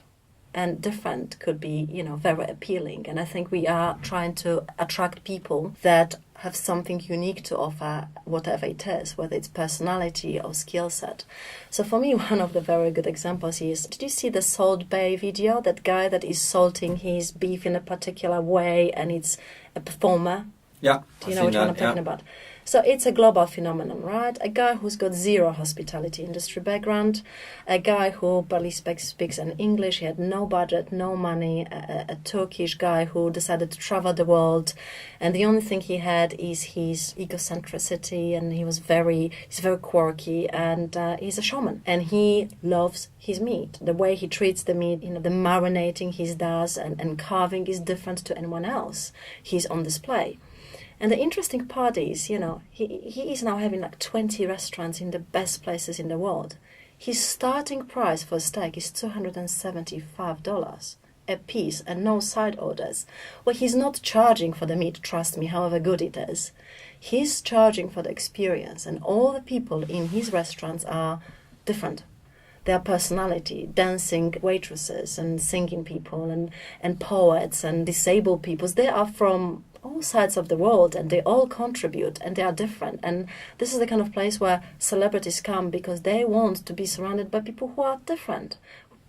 And different could be, very appealing. And I think we are trying to attract people that have something unique to offer, whatever it is, whether it's personality or skill set. So for me, one of the very good examples is, did you see the Salt Bay video? That guy that is salting his beef in a particular way, and it's a performer. Yeah. Do you know which one I'm talking about? So it's a global phenomenon, right? A guy who's got zero hospitality industry background, a guy who barely speaks in English, he had no budget, no money, a Turkish guy who decided to travel the world, and the only thing he had is his egocentricity, and he's very quirky, and he's a showman, and he loves his meat. The way he treats the meat, the marinating he does and carving is different to anyone else. He's on display. And the interesting part is, he is now having 20 restaurants in the best places in the world. His starting price for a steak is $275 a piece and no side orders. Well, he's not charging for the meat, trust me, however good it is. He's charging for the experience, and all the people in his restaurants are different. Their personality, dancing waitresses and singing people and poets and disabled people, they are from all sides of the world, and they all contribute, and they are different. And this is the kind of place where celebrities come because they want to be surrounded by people who are different,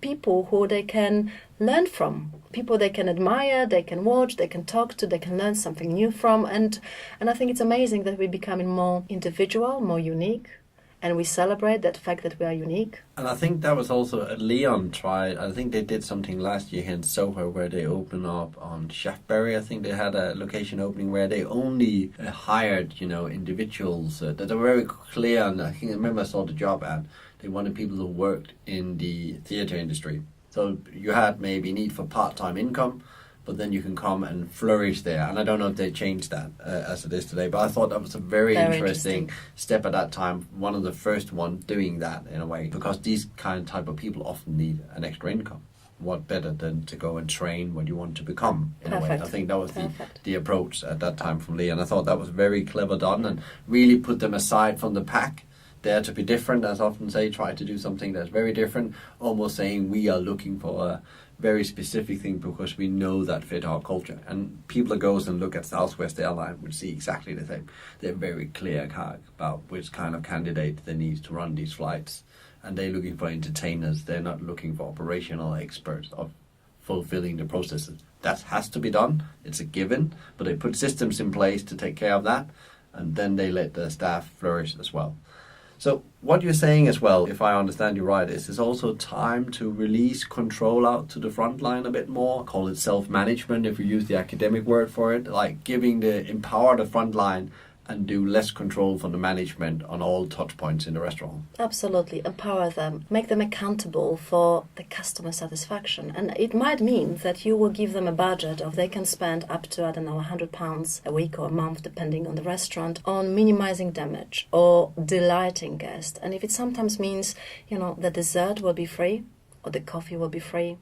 people who they can learn from, people they can admire, they can watch, they can talk to, they can learn something new from. And I think it's amazing that we're becoming more individual, more unique, and we celebrate that fact that we are unique. And I think that was also Leon tried. I think they did something last year here in Soho where they opened up on Shaftesbury. I think they had a location opening where they only hired, individuals that are very clear. And I remember I saw the job ad. They wanted people who worked in the theatre industry. So you had maybe need for part-time income, but then you can come and flourish there. And I don't know if they changed that as it is today, but I thought that was a very interesting step at that time. One of the first ones doing that in a way, because these type of people often need an extra income. What better than to go and train what you want to become in a way. I think that was the approach at that time from Lee, and I thought that was very clever done and really put them aside from the pack. Dare to be different, as I often say, try to do something that's very different, almost saying we are looking for a very specific thing because we know that fit our culture. And people that goes and look at Southwest Airlines would see exactly the same. They're very clear about which kind of candidate they need to run these flights. And they're looking for entertainers. They're not looking for operational experts of fulfilling the processes. That has to be done. It's a given. But they put systems in place to take care of that. And then they let the staff flourish as well. So what you're saying as well, if I understand you right, is it's also time to release control out to the front line a bit more. Call it self-management if you use the academic word for it, like empower the front line and do less control from the management on all touch points in the restaurant. Absolutely. Empower them. Make them accountable for the customer satisfaction. And it might mean that you will give them a budget of they can spend up to, £100 a week or a month, depending on the restaurant, on minimizing damage or delighting guests. And if it sometimes means, the dessert will be free or the coffee will be free,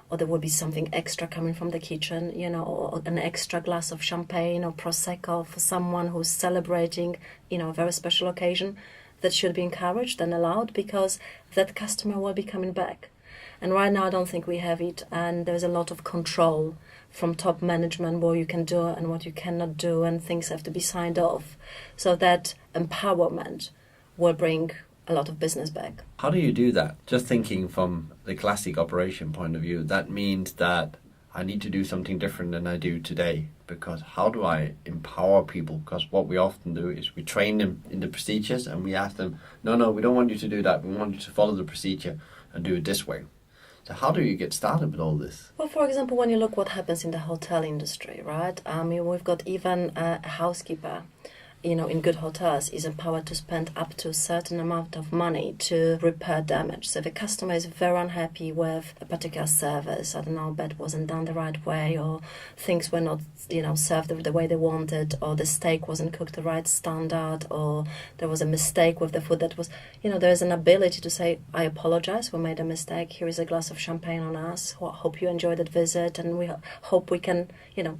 or there will be something extra coming from the kitchen, or an extra glass of champagne or Prosecco for someone who's celebrating, a very special occasion, that should be encouraged and allowed because that customer will be coming back. And right now I don't think we have it, and there's a lot of control from top management what you can do and what you cannot do, and things have to be signed off. So that empowerment will bring a lot of business back. How do you do that? Just thinking from the classic operation point of view, that means that I need to do something different than I do today. Because how do I empower people? Because what we often do is we train them in the procedures and we ask them, no, we don't want you to do that. We want you to follow the procedure and do it this way. So how do you get started with all this? Well, for example, when you look what happens in the hotel industry, right? We've got even a housekeeper in good hotels is empowered to spend up to a certain amount of money to repair damage. So if a customer is very unhappy with a particular service, bed wasn't done the right way, or things were not, served the way they wanted, or the steak wasn't cooked the right standard, or there was a mistake with the food that was, there is an ability to say, I apologize, we made a mistake, here is a glass of champagne on us, hope you enjoyed that visit, and we hope we can,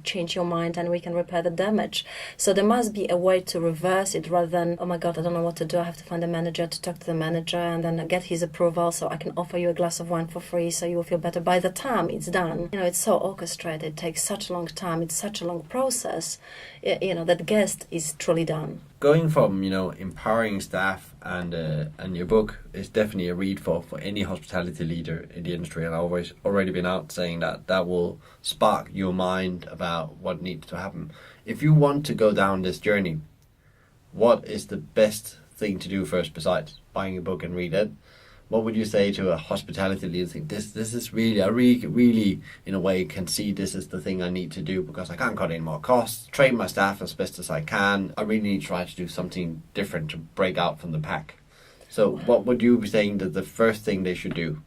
change your mind and we can repair the damage. So there must be a way to reverse it rather than, oh my God, I don't know what to do. I have to find a manager to talk to the manager and then get his approval so I can offer you a glass of wine for free so you will feel better. By the time it's done, it's so orchestrated, it takes such a long time, it's such a long process, that guest is truly done. Going from, empowering staff and your book is definitely a read for any hospitality leader in the industry. And I've already been out saying that will spark your mind about what needs to happen. If you want to go down this journey, what is the best thing to do first besides buying a book and read it? What would you say to a hospitality leader? Think this is really, I really in a way can see this is the thing I need to do because I can't cut any more costs, train my staff as best as I can. I really need to try to do something different to break out from the pack. So what would you be saying that the first thing they should do?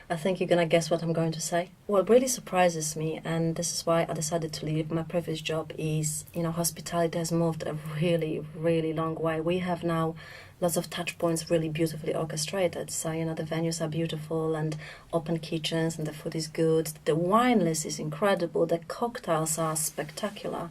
I think you're going to guess what I'm going to say. What really surprises me, and this is why I decided to leave my previous job, is, hospitality has moved a really, really long way. We have now lots of touch points really beautifully orchestrated. So, the venues are beautiful and open kitchens and the food is good. The wine list is incredible. The cocktails are spectacular.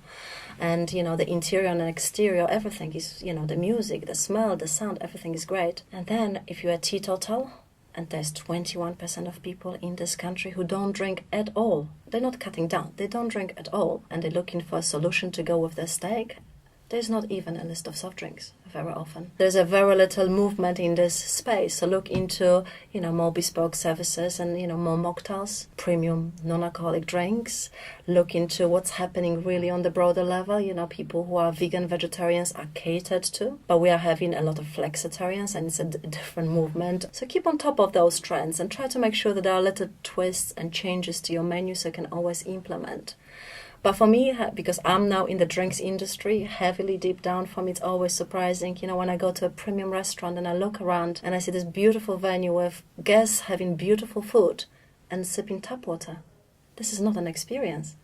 And, the interior and exterior, everything is, the music, the smell, the sound, everything is great. And then if you're a teetotal, And there's 21% of people in this country who don't drink at all. They're not cutting down. They don't drink at all. And they're looking for a solution to go with their steak. There's not even a list of soft drinks very often. There's a very little movement in this space. So look into, more bespoke services and, more mocktails, premium non-alcoholic drinks. Look into what's happening really on the broader level. People who are vegan, vegetarians are catered to, but we are having a lot of flexitarians and it's a different movement. So keep on top of those trends and try to make sure that there are little twists and changes to your menu so you can always implement. But for me, because I'm now in the drinks industry, heavily deep down for me, it's always surprising, when I go to a premium restaurant and I look around and I see this beautiful venue with guests having beautiful food and sipping tap water. This is not an experience.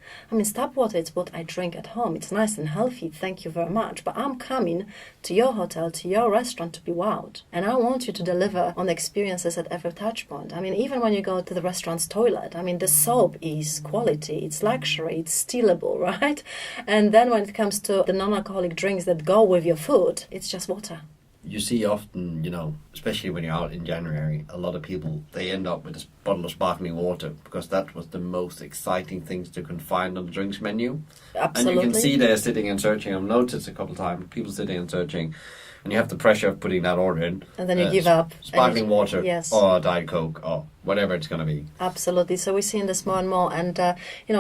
Tap water, it's what I drink at home. It's nice and healthy, thank you very much. But I'm coming to your hotel, to your restaurant to be wowed. And I want you to deliver on experiences at every touch point. Even when you go to the restaurant's toilet, the soap is quality, it's luxury, it's stealable, right? And then when it comes to the non-alcoholic drinks that go with your food, it's just water. You see often, especially when you're out in January, a lot of people, they end up with this bottle of sparkling water because that was the most exciting things you can find on the drinks menu. Absolutely. And you can see they're sitting and searching. I've noticed a couple of times, people sitting and searching, and you have the pressure of putting that order in. And then you give up. Sparkling water, yes. Or Diet Coke, or whatever it's going to be. Absolutely. So we're seeing this more and more. And,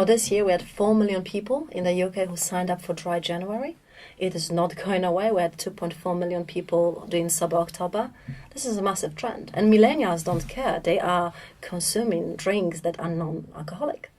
this year we had 4 million people in the UK who signed up for Dry January. It is not going away. We had 2.4 million people doing Sober October. This is a massive trend. And millennials don't care. They are consuming drinks that are non-alcoholic.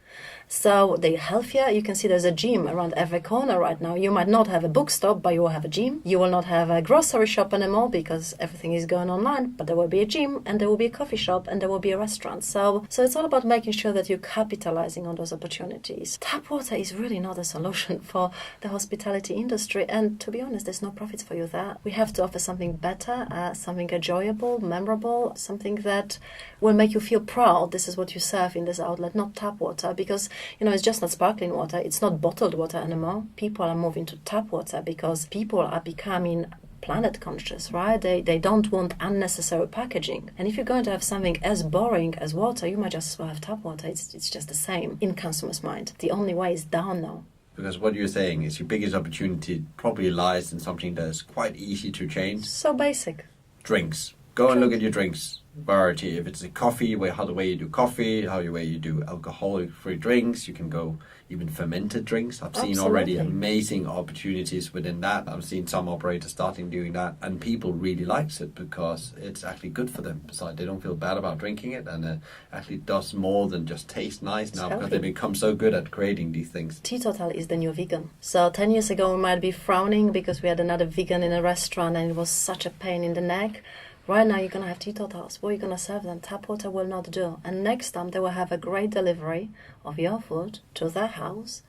So they're healthier. You can see there's a gym around every corner right now. You might not have a bookstop, but you will have a gym. You will not have a grocery shop anymore because everything is going online, but there will be a gym and there will be a coffee shop and there will be a restaurant. So it's all about making sure that you're capitalizing on those opportunities. Tap water is really not a solution for the hospitality industry. And to be honest, there's no profits for you there. We have to offer something better, something enjoyable, memorable, something that will make you feel proud. This is what you serve in this outlet, not tap water, because it's just not sparkling water. It's not bottled water anymore. People are moving to tap water because people are becoming planet conscious, right? They don't want unnecessary packaging. And if you're going to have something as boring as water, you might just as well have tap water. It's just the same in consumer's mind. The only way is down now. Because what you're saying is your biggest opportunity probably lies in something that's quite easy to change. So basic. Drinks. Go and look at your drinks variety. If it's a coffee, how the way you do coffee, how the way you do alcoholic-free drinks. You can go even fermented drinks. I've seen already amazing opportunities within that. I've seen some operators starting doing that, and people really likes it because it's actually good for them. Besides, they don't feel bad about drinking it, and it actually does more than just taste nice now because they become so good at creating these things. Teetotal is the new vegan. So 10 years ago we might be frowning because we had another vegan in a restaurant and it was such a pain in the neck. Right now you're going to have teetotals. What are you going to serve them? Tap water will not do. And next time they will have a great delivery of your food to their house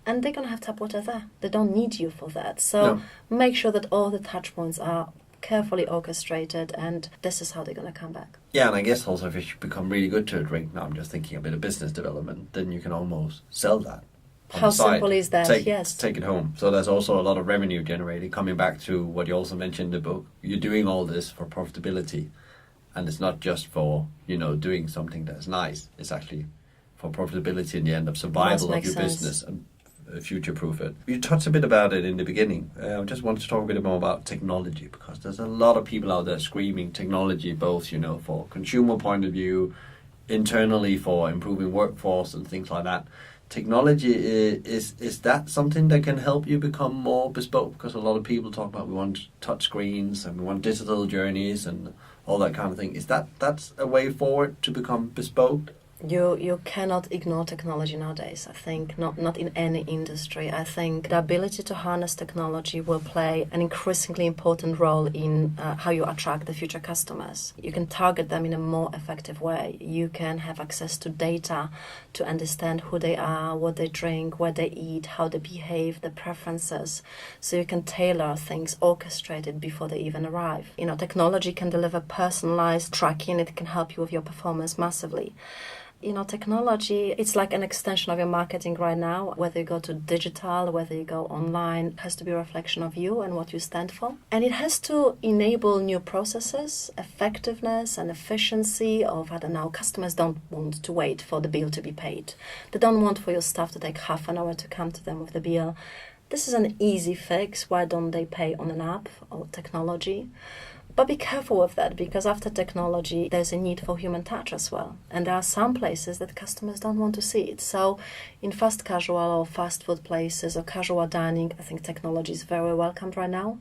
and they're going to have tap water there. They don't need you for that. So make sure that all the touch points are carefully orchestrated and this is how they're going to come back. Yeah, and I guess also if you become really good to a drink, now I'm just thinking a bit of business development, then you can almost sell that. How simple is that? Yes. Take it home. So there's also a lot of revenue generated. Coming back to what you also mentioned in the book, you're doing all this for profitability. And it's not just for, doing something that's nice. It's actually for profitability in the end of survival of your business and future-proof it. You touched a bit about it in the beginning. I just wanted to talk a bit more about technology because there's a lot of people out there screaming technology, both, for consumer point of view, internally for improving workforce and things like that. Technology, is that something that can help you become more bespoke? Because a lot of people talk about we want touch screens and we want digital journeys and all that kind of thing. Is that's a way forward to become bespoke? You cannot ignore technology nowadays. I think not in any industry. I think the ability to harness technology will play an increasingly important role in how you attract the future customers. You can target them in a more effective way. You can have access to data to understand who they are, what they drink, what they eat, how they behave, their preferences. So you can tailor things, orchestrate it before they even arrive. Technology can deliver personalized tracking. It can help you with your performance massively. Technology, it's like an extension of your marketing right now. Whether you go to digital, whether you go online, it has to be a reflection of you and what you stand for. And it has to enable new processes, effectiveness and efficiency of, customers don't want to wait for the bill to be paid. They don't want for your staff to take half an hour to come to them with the bill. This is an easy fix. Why don't they pay on an app or technology? But be careful with that, because after technology, there's a need for human touch as well. And there are some places that customers don't want to see it. So in fast casual or fast food places or casual dining, I think technology is very welcomed right now.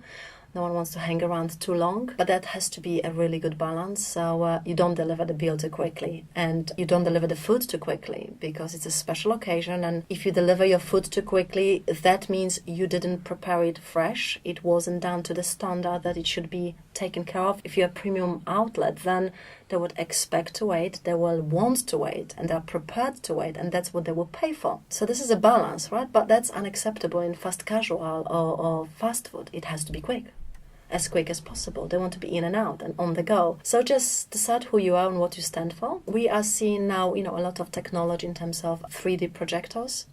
No one wants to hang around too long, but that has to be a really good balance. So you don't deliver the bill too quickly and you don't deliver the food too quickly because it's a special occasion. And if you deliver your food too quickly, that means you didn't prepare it fresh. It wasn't done to the standard that it should be taken care of. If you're a premium outlet, then they would expect to wait, they will want to wait, and they're prepared to wait, and that's what they will pay for. So this is a balance, right? But that's unacceptable in fast casual or fast food. It has to be quick as possible. They want to be in and out and on the go. So just decide who you are and what you stand for. We are seeing now, a lot of technology in terms of 3D projectors.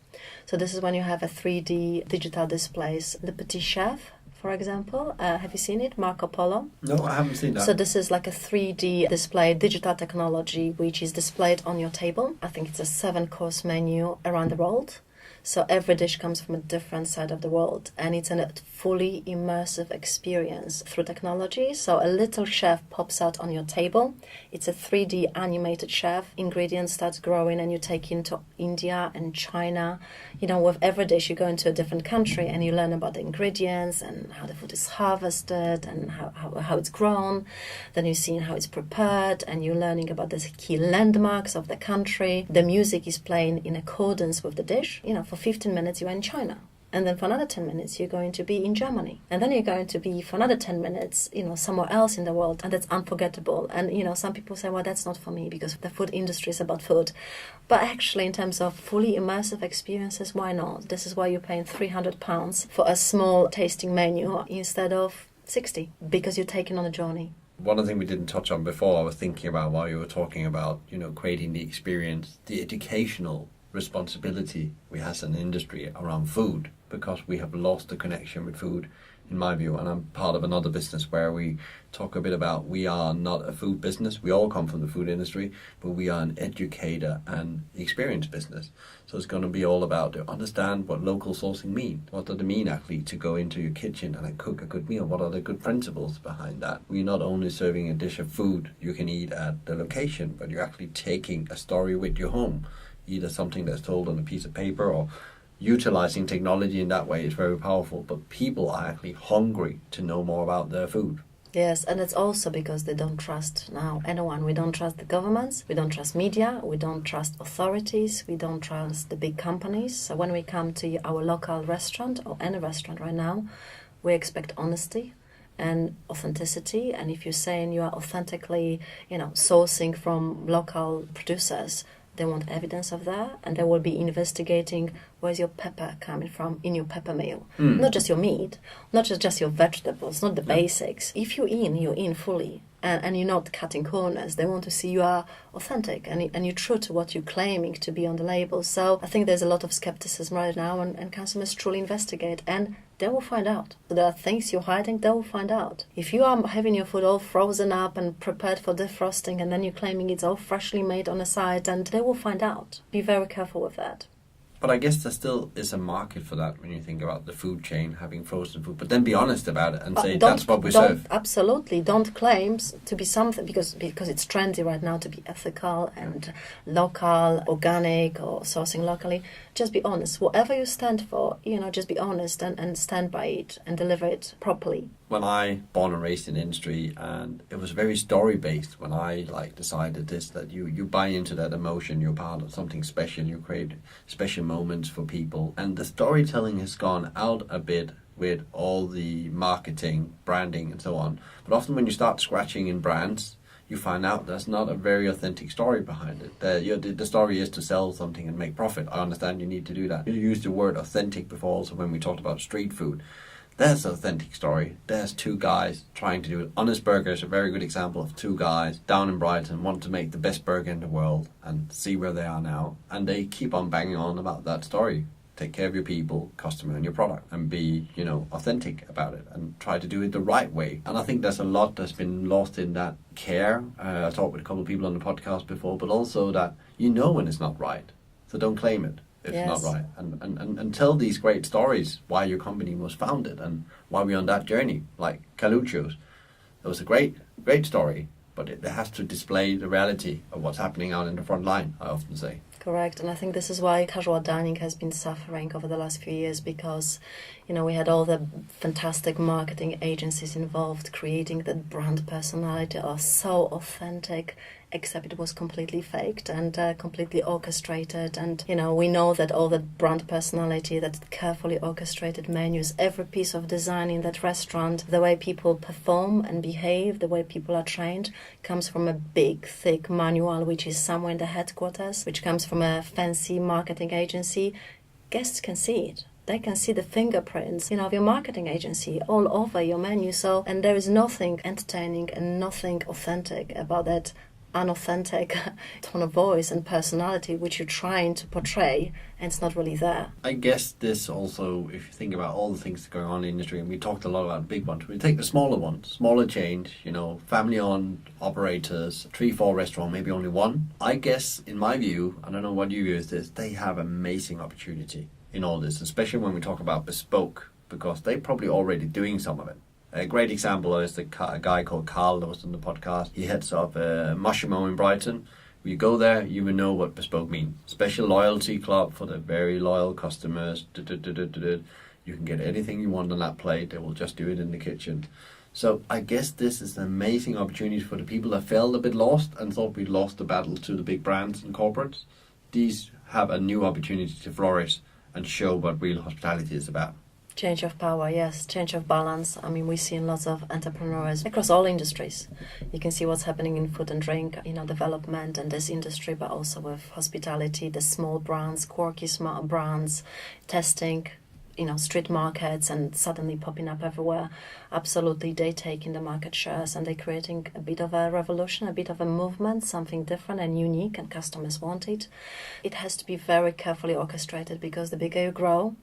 So this is when you have a 3D digital displays. The Petit Chef, for example, have you seen it? Marco Polo? No, I haven't seen that. So this is like a 3D display, digital technology, which is displayed on your table. I think it's a 7-course menu around the world. So every dish comes from a different side of the world, and it's a fully immersive experience through technology. So a little chef pops out on your table. It's a 3D animated chef. Ingredients start growing and you take into India and China. With every dish you go into a different country and you learn about the ingredients and how the food is harvested and how it's grown. Then you're seeing how it's prepared and you're learning about the key landmarks of the country. The music is playing in accordance with the dish. For 15 minutes you're in China. And then for another 10 minutes, you're going to be in Germany. And then you're going to be, for another 10 minutes, somewhere else in the world. And that's unforgettable. And, some people say, well, that's not for me because the food industry is about food. But actually, in terms of fully immersive experiences, why not? This is why you're paying £300 for a small tasting menu instead of 60, because you're taking on a journey. One other thing we didn't touch on before, I was thinking about while you were talking about, creating the experience, the educational responsibility we have as an industry around food, because we have lost the connection with food, in my view. And I'm part of another business where we talk a bit about we are not a food business. We all come from the food industry, but we are an educator and experience business. So it's going to be all about to understand what local sourcing mean. What does it mean actually to go into your kitchen and cook a good meal? What are the good principles behind that? We're not only serving a dish of food you can eat at the location, but you're actually taking a story with you home. Either something that's told on a piece of paper or utilizing technology in that way is very powerful. But people are actually hungry to know more about their food. Yes, and it's also because they don't trust now anyone. We don't trust the governments, we don't trust media, we don't trust authorities, we don't trust the big companies. So when we come to our local restaurant or any restaurant right now, we expect honesty and authenticity. And if you're saying you are authentically, sourcing from local producers, they want evidence of that, and they will be investigating where's your pepper coming from in your pepper meal. Not just your meat, not just your vegetables, not the basics. If you're in fully, and you're not cutting corners. They want to see you are authentic and you're true to what you're claiming to be on the label. So I think there's a lot of skepticism right now, and consumers truly investigate, and they will find out. So there are things you're hiding, they will find out. If you are having your food all frozen up and prepared for defrosting, and then you're claiming it's all freshly made on the side, and they will find out. Be very careful with that. But I guess there still is a market for that when you think about the food chain having frozen food. But then be honest about it and say that's what we serve. Absolutely. Don't claim to be something because it's trendy right now to be ethical and local, organic, or sourcing locally. Just be honest. Whatever you stand for, just be honest and stand by it and deliver it properly. When I born and raised in the industry, and it was very story based when I decided this, that you buy into that emotion, you're part of something special, you create special moments for people, and the storytelling has gone out a bit with all the marketing, branding and so on. But often when you start scratching in brands, you find out there's not a very authentic story behind it. The story is to sell something and make profit. I understand you need to do that. You used the word authentic before also when we talked about street food. There's an authentic story. There's two guys trying to do it. Honest Burger is a very good example of two guys down in Brighton want to make the best burger in the world and see where they are now. And they keep on banging on about that story. Take care of your people, customer, and your product, and be, authentic about it and try to do it the right way. And I think there's a lot that's been lost in that care. I talked with a couple of people on the podcast before, but also that when it's not right. So don't claim it. It's not right. And tell these great stories why your company was founded and why we're on that journey. Like Caluccio's. It was a great story, but it has to display the reality of what's happening out in the front line, I often say. Correct, and I think this is why casual dining has been suffering over the last few years, because we had all the fantastic marketing agencies involved creating the brand personality or so authentic, except it was completely faked and completely orchestrated. And we know that all that brand personality, that carefully orchestrated menus, every piece of design in that restaurant, the way people perform and behave, the way people are trained, comes from a big, thick manual which is somewhere in the headquarters, which comes from a fancy marketing agency. Guests can see it. They can see the fingerprints, of your marketing agency all over your menu. And there is nothing entertaining and nothing authentic about that unauthentic tone of voice and personality which you're trying to portray, and it's not really there. I guess this also, if you think about all the things going on in the industry, and we talked a lot about big ones, we take the smaller ones, smaller chains, family-owned operators, 3-4 restaurant, maybe only one. I guess, in my view, I don't know what you view as this, they have amazing opportunity in all this, especially when we talk about Bespoke, because they're probably already doing some of it. A great example is a guy called Carl that was on the podcast. He heads up Mushroom in Brighton. When you go there, you will know what Bespoke means. Special loyalty club for the very loyal customers. You can get anything you want on that plate. They will just do it in the kitchen. So I guess this is an amazing opportunity for the people that felt a bit lost and thought we'd lost the battle to the big brands and corporates. These have a new opportunity to flourish and show what real hospitality is about. Change of power, yes. Change of balance. We see in lots of entrepreneurs across all industries. You can see what's happening in food and drink, development and this industry, but also with hospitality, the small brands, quirky smart brands, testing, street markets and suddenly popping up everywhere. Absolutely, they taking the market shares and they're creating a bit of a revolution, a bit of a movement, something different and unique, and customers want it. It has to be very carefully orchestrated, because the bigger you grow,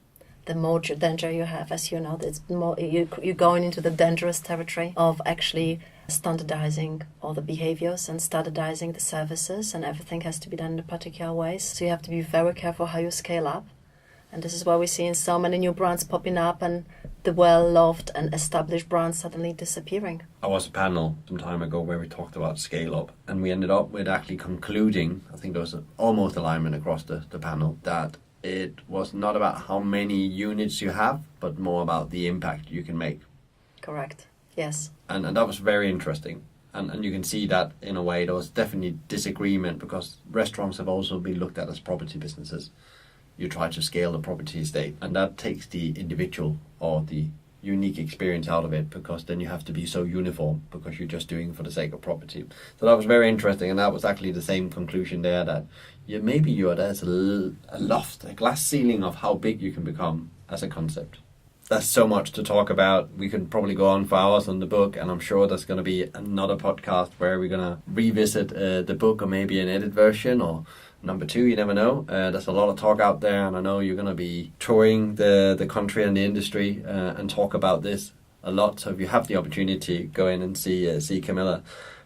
the more danger you have, as you know. It's more you're going into the dangerous territory of actually standardizing all the behaviors and standardizing the services, and everything has to be done in a particular ways. So you have to be very careful how you scale up. And this is why we're seeing so many new brands popping up and the well-loved and established brands suddenly disappearing. I was a panel some time ago where we talked about scale up, and we ended up with actually concluding, I think there was almost alignment across the panel, that it was not about how many units you have, but more about the impact you can make. Correct. Yes. And that was very interesting. And you can see that in a way there was definitely disagreement, because restaurants have also been looked at as property businesses. You try to scale the property estate, and that takes the individual or the unique experience out of it, because then you have to be so uniform, because you're just doing it for the sake of property. So that was very interesting, and that was actually the same conclusion there, that there's a loft, a glass ceiling of how big you can become as a concept. That's so much to talk about. We could probably go on for hours on the book, and I'm sure there's going to be another podcast where we're going to revisit the book, or maybe an edit version, or number 2, you never know. There's a lot of talk out there, and I know you're going to be touring the country and the industry and talk about this a lot. So if you have the opportunity, go in and see Kamila.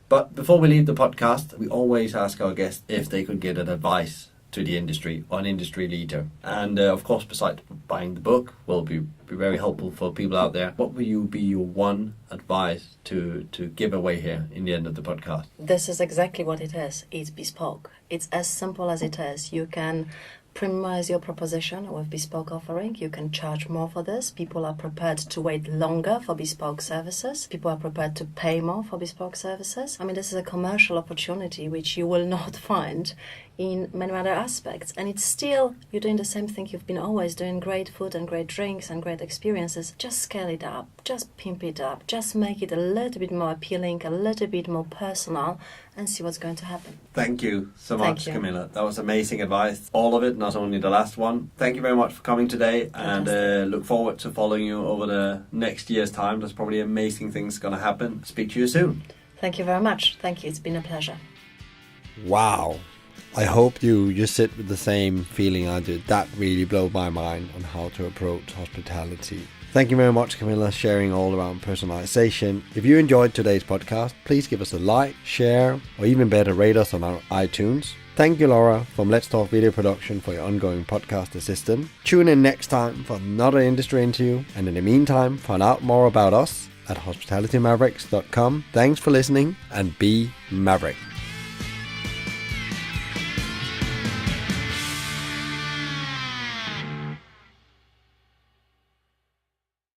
But before we leave the podcast, we always ask our guests if they could get an advice to the industry or an industry leader. And of course, besides buying the book, will be very helpful for people out there. What will you be your one advice to give away here in the end of the podcast? This is exactly what it is. It's bespoke. It's as simple as it is. You can premiumize your proposition with bespoke offering. You can charge more for this. People are prepared to wait longer for bespoke services. People are prepared to pay more for bespoke services. This is a commercial opportunity which you will not find in many other aspects. And it's still, you're doing the same thing you've been always doing, great food and great drinks and great experiences. Just scale it up, just pimp it up, just make it a little bit more appealing, a little bit more personal, and see what's going to happen. Thank you so much, Thank you. Kamila. That was amazing advice. All of it, not only the last one. Thank you very much for coming today, and look forward to following you over the next year's time. There's probably amazing things going to happen. Speak to you soon. Thank you very much. Thank you. It's been a pleasure. Wow. I hope you sit with the same feeling I did. That really blew my mind on how to approach hospitality. Thank you very much, Kamila, sharing all around personalization. If you enjoyed today's podcast, please give us a like, share, or even better, rate us on our iTunes. Thank you, Laura, from Let's Talk Video Production, for your ongoing podcast assistant. Tune in next time for another industry interview, and in the meantime, find out more about us at hospitalitymavericks.com. Thanks for listening, and be Maverick.